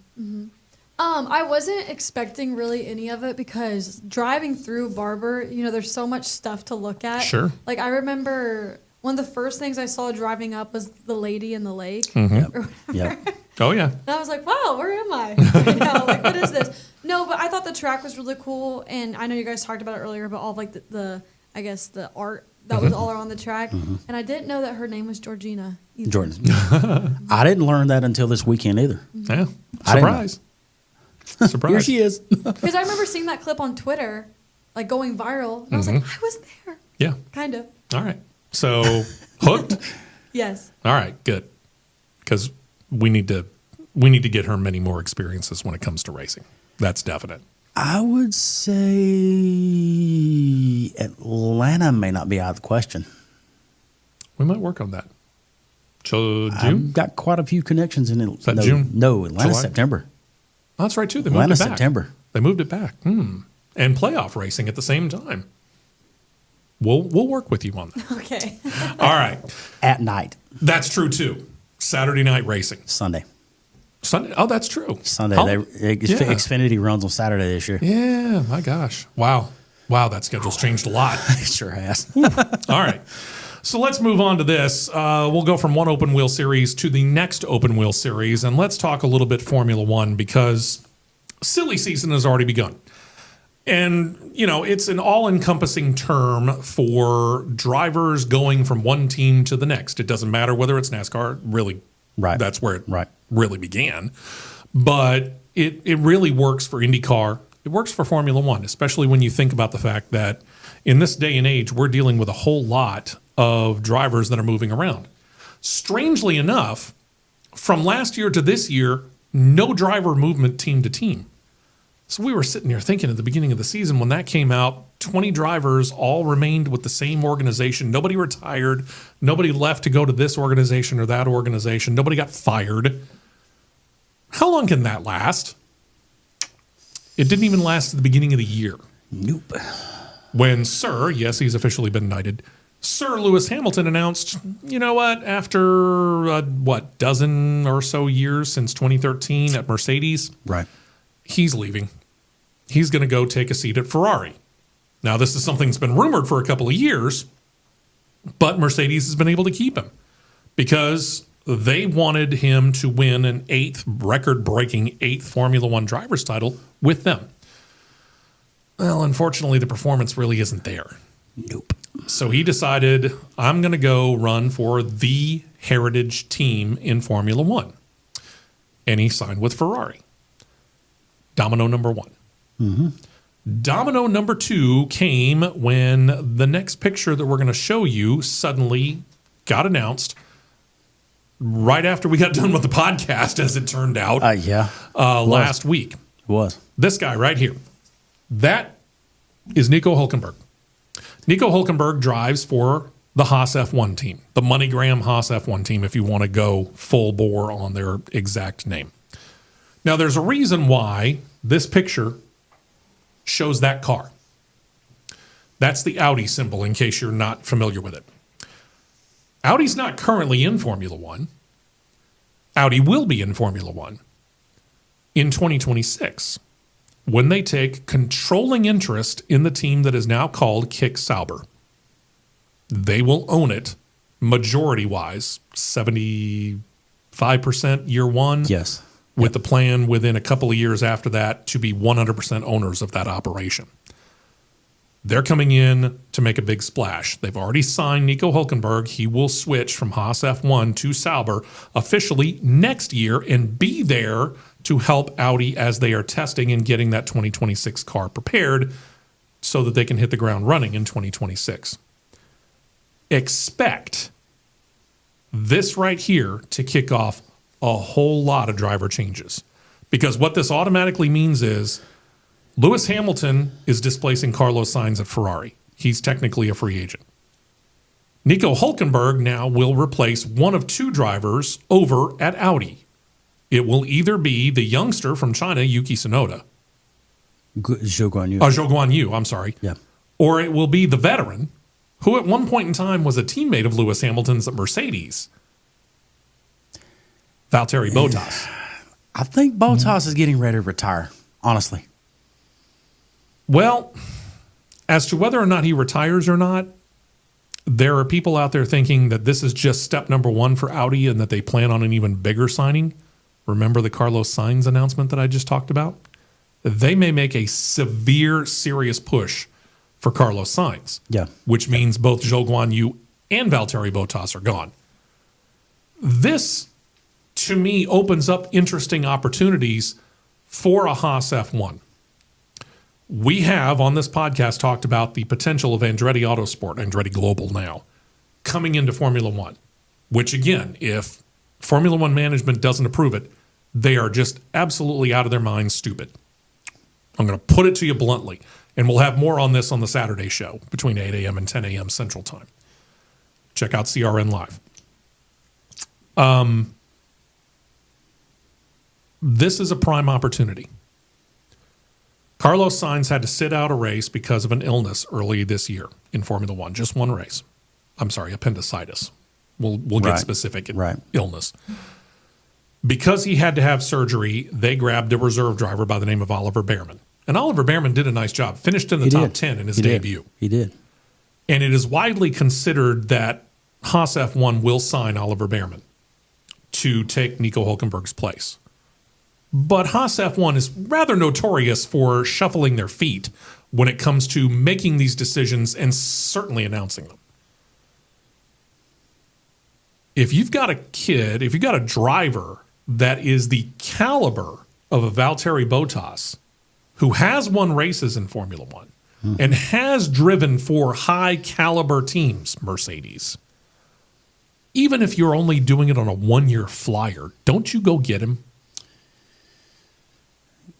I wasn't expecting really any of it because driving through Barber, there's so much stuff to look at. Sure. Like I remember one of the first things I saw driving up was the lady in the lake. Yep. Oh, yeah. And I was like, wow, where am I? Like, what is this? No, but I thought the track was really cool. And I know you guys talked about it earlier, but all of like the I guess the art that was all around the track. And I didn't know that her name was Georgina either. Jordan. I didn't learn that until this weekend either. Yeah. I didn't know. Surprise. Surprise. Here she is. Because I remember seeing that clip on Twitter, like going viral. And I was like, I was there. Yeah. Kind of. All right. So, hooked? Yes. All right, good. Because we need to get her many more experiences when it comes to racing. That's definite. I would say Atlanta may not be out of the question. We might work on that. So June? I've got quite a few connections in it. Is that June? No, Atlanta, July? September. Oh, that's right too. They moved Atlanta, it back. September. They moved it back. And playoff racing at the same time. We'll work with you on that. Okay. All right. At night, That's true too. Saturday night racing. Sunday. Sunday. Oh, that's true. Sunday. How- Xfinity runs on Saturday this year. Yeah, my gosh. Wow, that schedule's changed a lot. It sure has. All right. So let's move on to this. We'll go from one open wheel series to the next open wheel series, and let's talk a little bit Formula One because silly season has already begun. And, it's an all-encompassing term for drivers going from one team to the next. It doesn't matter whether it's NASCAR, really. Right. That's where it Right. really began. But it really works for IndyCar. It works for Formula One, especially when you think about the fact that in this day and age, we're dealing with a whole lot of drivers that are moving around. Strangely enough, from last year to this year, no driver movement team to team. So we were sitting here thinking at the beginning of the season when that came out, 20 drivers all remained with the same organization. Nobody retired. Nobody left to go to this organization or that organization. Nobody got fired. How long can that last? It didn't even last at the beginning of the year. Nope. When he's officially been knighted, Sir Lewis Hamilton announced, you know what, after, dozen or so years since 2013 at Mercedes, Right. he's leaving. He's going to go take a seat at Ferrari. Now, this is something that's been rumored for a couple of years, but Mercedes has been able to keep him because they wanted him to win an record-breaking eighth Formula One driver's title with them. Well, unfortunately, the performance really isn't there. Nope. So he decided, I'm going to go run for the heritage team in Formula One. And he signed with Ferrari. Domino number one. Mm-hmm. Domino number two came when the next picture that we're going to show you suddenly got announced right after we got done with the podcast, as it turned out, last week. It was. This guy right here. That is Nico Hülkenberg. Nico Hülkenberg drives for the Haas F1 team, the MoneyGram Haas F1 team, if you want to go full bore on their exact name. Now, there's a reason why this picture shows that car. That's the Audi symbol, in case you're not familiar with it. Audi's not currently in Formula One. Audi will be in Formula One in 2026 when they take controlling interest in the team that is now called Kick Sauber. They will own it majority-wise, 75% year one. Yes. With the plan within a couple of years after that to be 100% owners of that operation. They're coming in to make a big splash. They've already signed Nico Hülkenberg. He will switch from Haas F1 to Sauber officially next year and be there to help Audi as they are testing and getting that 2026 car prepared so that they can hit the ground running in 2026. Expect this right here to kick off a whole lot of driver changes. Because what this automatically means is Lewis Hamilton is displacing Carlos Sainz at Ferrari. He's technically a free agent. Nico Hülkenberg now will replace one of two drivers over at Audi. It will either be the youngster from China, Yuki Tsunoda. Zhou Guanyu. Zhou Guanyu, I'm sorry. Yeah. Or it will be the veteran, who at one point in time was a teammate of Lewis Hamilton's at Mercedes, Valtteri Bottas. I think Bottas is getting ready to retire, honestly. Well, as to whether or not he retires or not, there are people out there thinking that this is just step number one for Audi and that they plan on an even bigger signing. Remember the Carlos Sainz announcement that I just talked about? They may make a serious push for Carlos Sainz. Yeah. Which means both Zhou Guanyu and Valtteri Bottas are gone. This, to me, opens up interesting opportunities for a Haas F1. We have, on this podcast, talked about the potential of Andretti Autosport, Andretti Global now, coming into Formula One, which, again, if Formula One management doesn't approve it, they are just absolutely out of their minds stupid. I'm going to put it to you bluntly, and we'll have more on this on the Saturday show between 8 a.m. and 10 a.m. Central Time. Check out CRN Live. This is a prime opportunity. Carlos Sainz had to sit out a race because of an illness early this year in Formula One. Just one race. I'm sorry, appendicitis. We'll get specific. Illness. Because he had to have surgery, they grabbed a reserve driver by the name of Oliver Behrman. And Oliver Behrman did a nice job. Finished in the top 10 in his debut. He did. And it is widely considered that Haas F1 will sign Oliver Behrman to take Nico Hülkenberg's place. But Haas F1 is rather notorious for shuffling their feet when it comes to making these decisions and certainly announcing them. If you've got a driver that is the caliber of a Valtteri Bottas, who has won races in Formula One and has driven for high caliber teams, Mercedes, even if you're only doing it on a 1-year flyer, don't you go get him?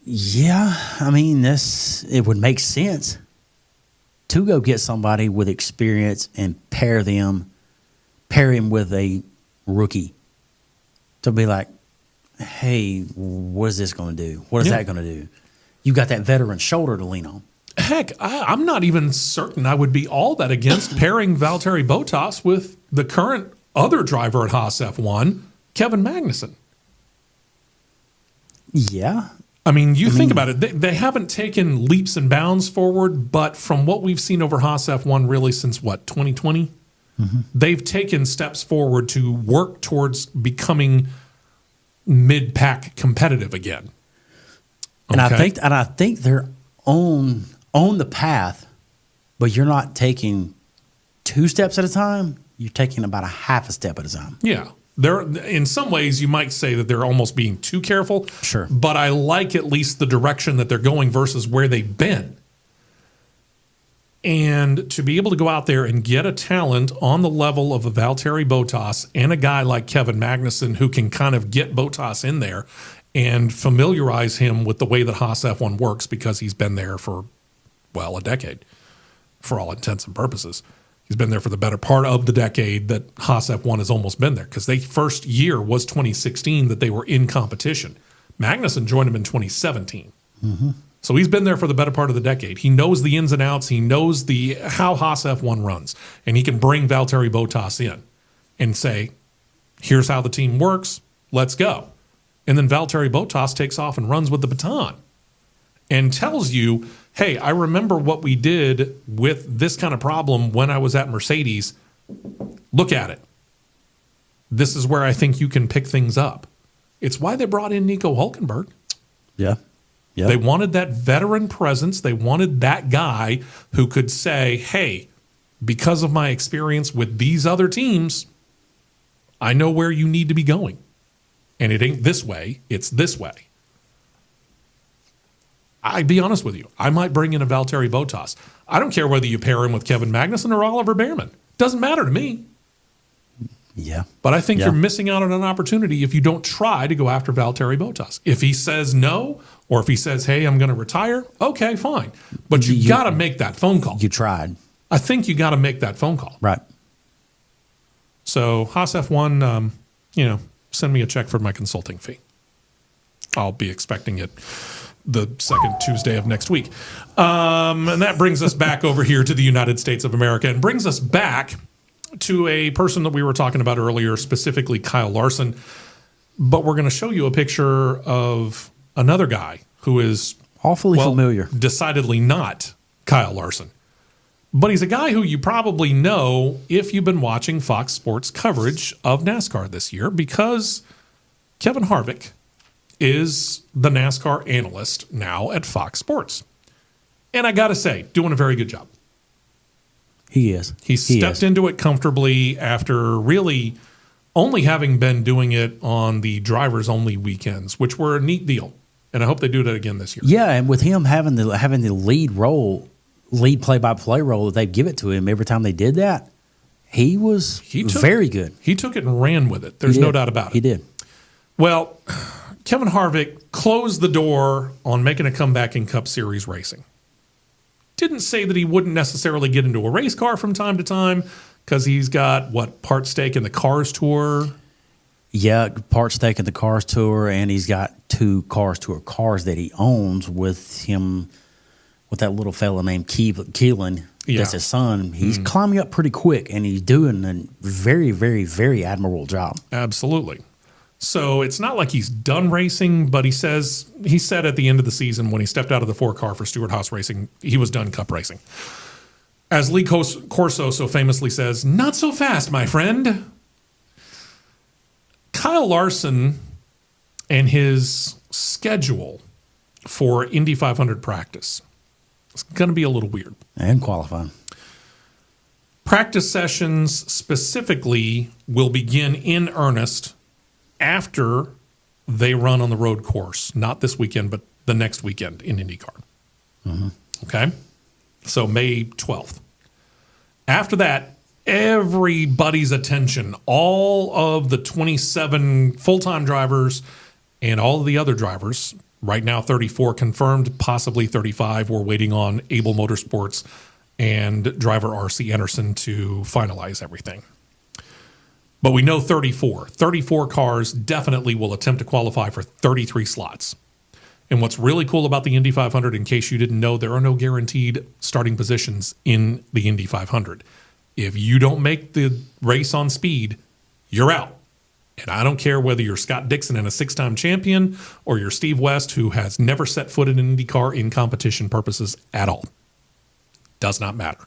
Yeah, I mean, it would make sense to go get somebody with experience and pair him with a rookie to be like, hey, what is this going to do? What is that going to do? You got that veteran shoulder to lean on. Heck, I'm not even certain I would be all that against pairing Valtteri Bottas with the current other driver at Haas F1, Kevin Magnussen. Yeah. I mean, think about it. They haven't taken leaps and bounds forward, but from what we've seen over Haas F1 really since, 2020? They've taken steps forward to work towards becoming mid-pack competitive again. And I think they're on the path, but you're not taking 2 steps at a time. You're taking about a half a step at a time. Yeah. They're, in some ways, you might say that they're almost being too careful. Sure. But I like at least the direction that they're going versus where they've been. And to be able to go out there and get a talent on the level of a Valtteri Bottas and a guy like Kevin Magnussen who can kind of get Bottas in there and familiarize him with the way that Haas F1 works because he's been there for, a decade for all intents and purposes. He's been there for the better part of the decade that Haas F1 has almost been there because their first year was 2016 that they were in competition. Magnussen joined him in 2017. So he's been there for the better part of the decade. He knows the ins and outs. He knows how Haas F1 runs. And he can bring Valtteri Bottas in and say, here's how the team works. Let's go. And then Valtteri Bottas takes off and runs with the baton and tells you, hey, I remember what we did with this kind of problem when I was at Mercedes. Look at it. This is where I think you can pick things up. It's why they brought in Nico Hülkenberg. Yeah. Yep. They wanted that veteran presence. They wanted that guy who could say, hey, because of my experience with these other teams, I know where you need to be going. And it ain't this way, it's this way. I'd be honest with you. I might bring in a Valtteri Bottas. I don't care whether you pair him with Kevin Magnussen or Oliver Behrman. Doesn't matter to me. Yeah. But I think you're missing out on an opportunity if you don't try to go after Valtteri Bottas. If he says no, or if he says, hey, I'm going to retire, okay, fine. But you got to make that phone call. You tried. I think you got to make that phone call. Right. So Haas F1, send me a check for my consulting fee. I'll be expecting it the second Tuesday of next week. And that brings us back over here to the United States of America and brings us back to a person that we were talking about earlier, specifically Kyle Larson. But we're going to show you a picture of another guy who is awfully familiar. Decidedly not Kyle Larson. But he's a guy who you probably know if you've been watching Fox Sports coverage of NASCAR this year because Kevin Harvick is the NASCAR analyst now at Fox Sports. And I got to say, doing a very good job. He is. He stepped into it comfortably after really only having been doing it on the drivers-only weekends, which were a neat deal. And I hope they do that again this year. Yeah, and with him having the lead play-by-play role that they give it to him every time they did that, he was very good. He took it and ran with it. There's no doubt about it. He did. Well, Kevin Harvick closed the door on making a comeback in Cup Series racing. Didn't say that he wouldn't necessarily get into a race car from time to time because he's got, part stake in the Cars Tour? Yeah, part stake in the Cars Tour, and he's got 2 Cars Tour cars that he owns with him, with that little fella named Keelan. Yeah. That's his son. He's climbing up pretty quick, and he's doing a very, very, very admirable job. Absolutely. So it's not like he's done racing, but he said at the end of the season when he stepped out of the 4-car for Stewart-Haas Racing, he was done Cup racing. As Lee Corso so famously says, not so fast, my friend. Kyle Larson and his schedule for Indy 500 practice is going to be a little weird. And qualifying. Practice sessions specifically will begin in earnest after they run on the road course, not this weekend, but the next weekend in IndyCar. Okay? So May 12th. After that, everybody's attention, all of the 27 full-time drivers and all of the other drivers, right now 34 confirmed, possibly 35. We're waiting on Able Motorsports and driver RC Anderson to finalize everything. But we know 34. 34 cars definitely will attempt to qualify for 33 slots. And what's really cool about the Indy 500, in case you didn't know, there are no guaranteed starting positions in the Indy 500. If you don't make the race on speed, you're out. And I don't care whether you're Scott Dixon and a 6-time champion or you're Steve West, who has never set foot in an IndyCar in competition purposes at all. Does not matter.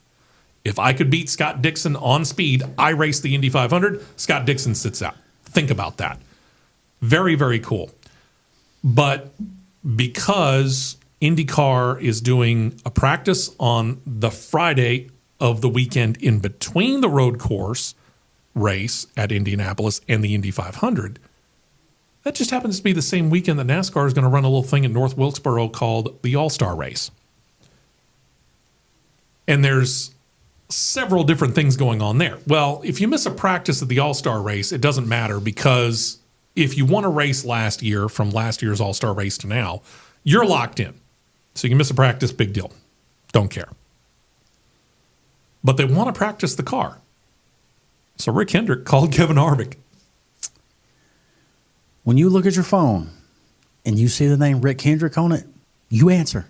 If I could beat Scott Dixon on speed, I race the Indy 500, Scott Dixon sits out. Think about that. Very, very cool. But because IndyCar is doing a practice on the Friday of the weekend in between the road course race at Indianapolis and the Indy 500, that just happens to be the same weekend that NASCAR is going to run a little thing in North Wilkesboro called the All-Star Race. And there's several different things going on there. Well, if you miss a practice at the All-Star Race, it doesn't matter, because if you won a race last year from last year's All-Star Race to now, you're locked in. So you can miss a practice, big deal. Don't care. But they want to practice the car. So Rick Hendrick called Kevin Harvick. When you look at your phone and you see the name Rick Hendrick on it, you answer.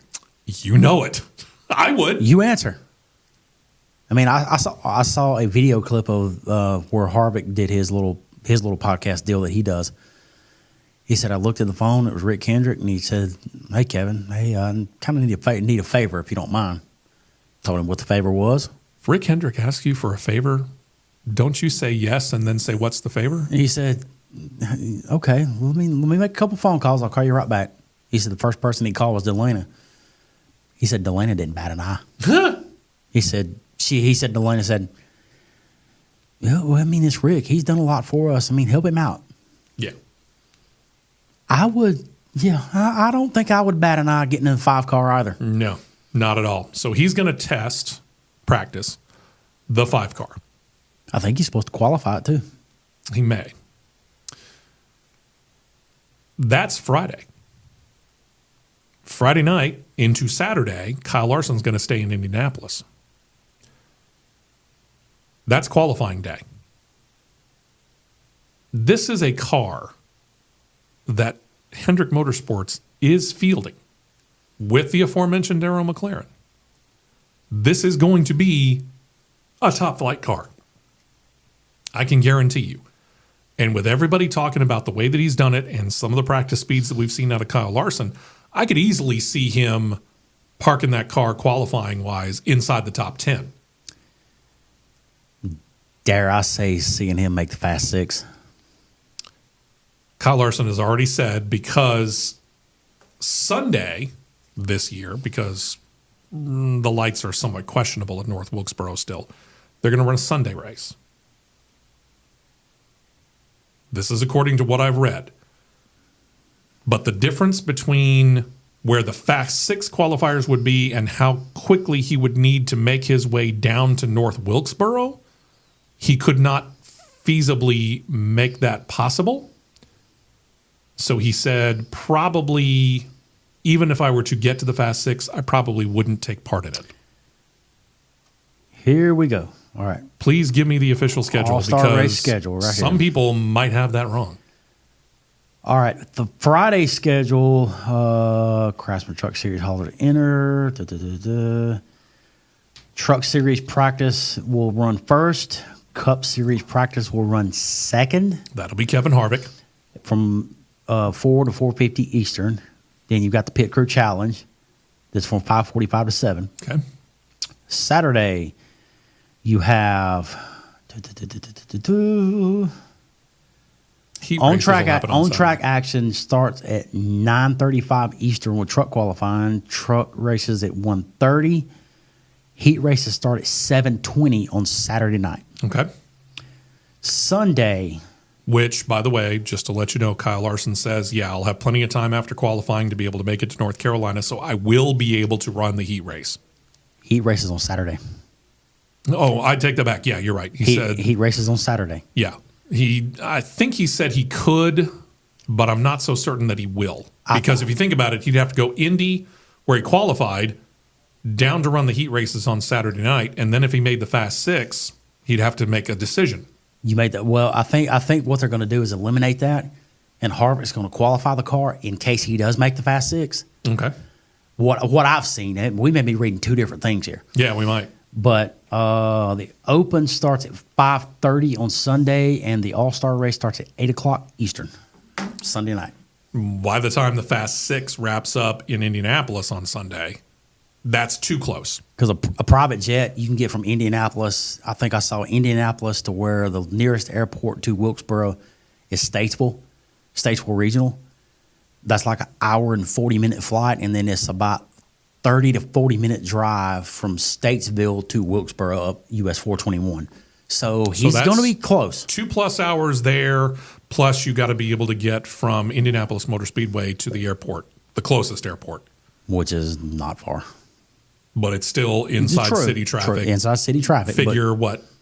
You know it. I would. You answer. I mean, I saw a video clip of where Harvick did his little podcast deal that he does. He said, I looked at the phone, it was Rick Hendrick, and he said, hey, Kevin, hey, I kind of need a favor if you don't mind. Told him what the favor was. If Rick Hendrick asks you for a favor, don't you say yes and then say, what's the favor? He said, okay, let me make a couple phone calls. I'll call you right back. He said the first person he called was Delana. He said Delana didn't bat an eye. He said Delana said, yeah, well, I mean, it's Rick. He's done a lot for us. I mean, help him out. Yeah. I would, yeah. I don't think I would bat an eye getting in a 5-car either. No, not at all. So he's going to practice the 5-car. I think he's supposed to qualify it too. He may. That's Friday. Friday night into Saturday, Kyle Larson's going to stay in Indianapolis. That's qualifying day. This is a car that Hendrick Motorsports is fielding with the aforementioned Darrell McLaren. This is going to be a top flight car. I can guarantee you. And with everybody talking about the way that he's done it and some of the practice speeds that we've seen out of Kyle Larson, I could easily see him parking that car qualifying-wise inside the top 10. Dare I say seeing him make the Fast 6? Kyle Larson has already said, because Sunday this year, because the lights are somewhat questionable at North Wilkesboro still, they're going to run a Sunday race. This is according to what I've read. But the difference between where the Fast 6 qualifiers would be and how quickly he would need to make his way down to North Wilkesboro, he could not feasibly make that possible. So he said, probably, even if I were to get to the Fast 6, I probably wouldn't take part in it. Here we go. All right. Please give me the official schedule. All-star race schedule right here. Some people might have that wrong. All right. The Friday schedule, Craftsman Truck Series hauler to enter. Truck Series practice will run first. Cup Series practice will run second. That'll be Kevin Harvick. From 4 to 4:50 Eastern. Then you've got the Pit Crew Challenge. That's from 5:45 to 7. Okay. Saturday, you have on-track action starts at 9:35 Eastern with truck qualifying. Truck races at 1:30. Heat races start at 7:20 on Saturday night. Okay. Sunday. Which, by the way, just to let you know, Kyle Larson says, yeah, I'll have plenty of time after qualifying to be able to make it to North Carolina, so I will be able to run the heat race. Heat races on Saturday. Oh, I take that back. Yeah, you're right. He said he races on Saturday. Yeah. I think he said he could, but I'm not so certain that he will. Because if you think about it, he'd have to go Indy, where he qualified, down to run the heat races on Saturday night, and then if he made the Fast Six, he'd have to make a decision. You made that. Well, I think what they're going to do is eliminate that, and Harvick's going to qualify the car in case he does make the Fast Six. Okay. What I've seen, and we may be reading two different things here. Yeah, we might. But the Open starts at 5:30 on Sunday, and the All-Star race starts at 8 o'clock Eastern, Sunday night. By the time the Fast Six wraps up in Indianapolis on Sunday, that's too close. Because a private jet, you can get from Indianapolis. I think I saw Indianapolis to where the nearest airport to Wilkesboro is Statesville Regional. That's like an hour and 40-minute flight, and then it's about 30 to 40-minute drive from Statesville to Wilkesboro up US 421. So he's going to be close. 2+ hours there, plus you got to be able to get from Indianapolis Motor Speedway to the airport, the closest airport. Which is not far. But it's still inside city traffic. Inside city traffic. Figure,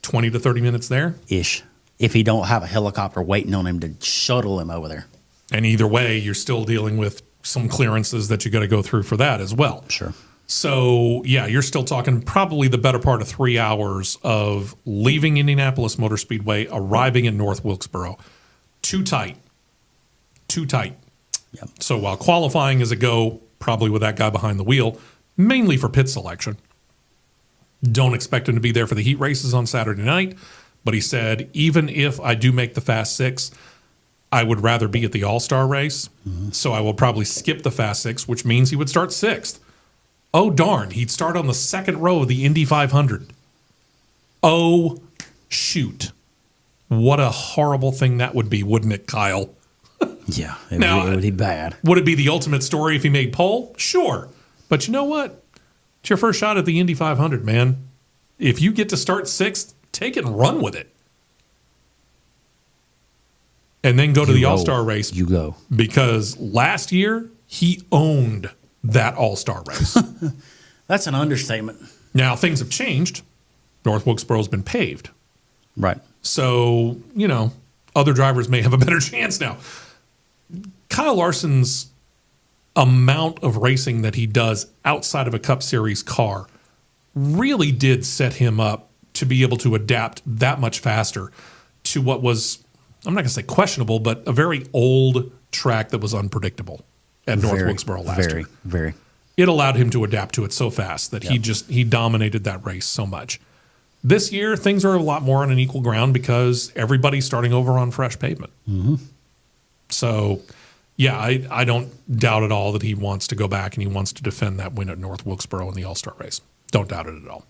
20 to 30 minutes there? Ish. If he don't have a helicopter waiting on him to shuttle him over there. And either way, you're still dealing with some clearances that you got to go through for that as well. Sure. So, yeah, you're still talking probably the better part of 3 hours of leaving Indianapolis Motor Speedway, arriving in North Wilkesboro. Too tight. Yep. So while qualifying is a go, probably with that guy behind the wheel, mainly for pit selection. Don't expect him to be there for the heat races on Saturday night, but he said, even if I do make the Fast Six, I would rather be at the All-Star race, so I will probably skip the Fast Six, which means he would start 6th. Oh, darn, he'd start on the second row of the Indy 500. Oh, shoot. What a horrible thing that would be, wouldn't it, Kyle? Yeah, it would be bad. Would it be the ultimate story if he made pole? Sure. But you know what? It's your first shot at the Indy 500, man. If you get to start 6th, take it and run with it. And then go to the All-Star race. You go. Because last year, he owned that All-Star race. That's an understatement. Now, things have changed. North Wilkesboro's been paved. Right. So, other drivers may have a better chance now. Kyle Larson's amount of racing that he does outside of a Cup Series car really did set him up to be able to adapt that much faster to what was, I'm not going to say questionable, but a very old track that was unpredictable at North Wilkesboro last year. Very. It allowed him to adapt to it so fast that he dominated that race so much. This year, things are a lot more on an equal ground because everybody's starting over on fresh pavement. Mm-hmm. So, yeah, I don't doubt at all that he wants to go back and he wants to defend that win at North Wilkesboro in the All-Star race. Don't doubt it at all.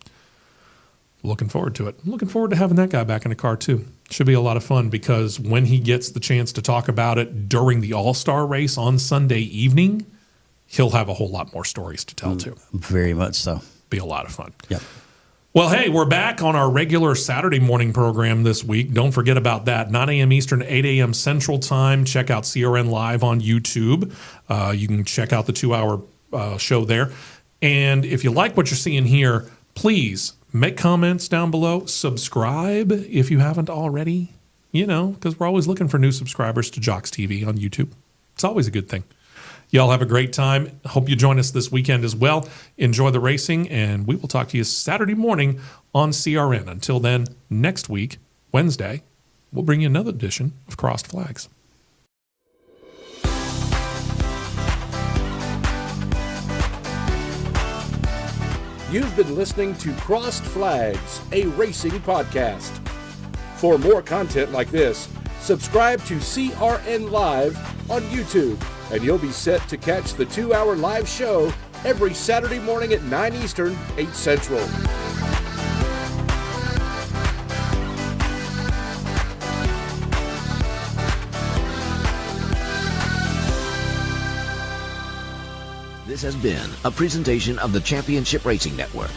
Looking forward to it. Looking forward to having that guy back in the car, too. Should be a lot of fun because when he gets the chance to talk about it during the All-Star race on Sunday evening, he'll have a whole lot more stories to tell, too. Very much so. Be a lot of fun. Yep. Well, hey, we're back on our regular Saturday morning program this week. Don't forget about that. 9 a.m. Eastern, 8 a.m. Central Time. Check out CRN Live on YouTube. You can check out the 2-hour show there. And if you like what you're seeing here, please make comments down below. Subscribe if you haven't already, because we're always looking for new subscribers to Jocks TV on YouTube. It's always a good thing. Y'all have a great time. Hope you join us this weekend as well. Enjoy the racing, and we will talk to you Saturday morning on CRN. Until then, next week, Wednesday, we'll bring you another edition of Crossed Flags. You've been listening to Crossed Flags, a racing podcast. For more content like this, subscribe to CRN Live on YouTube, and you'll be set to catch the 2-hour live show every Saturday morning at 9 Eastern, 8 Central. This has been a presentation of the Championship Racing Network.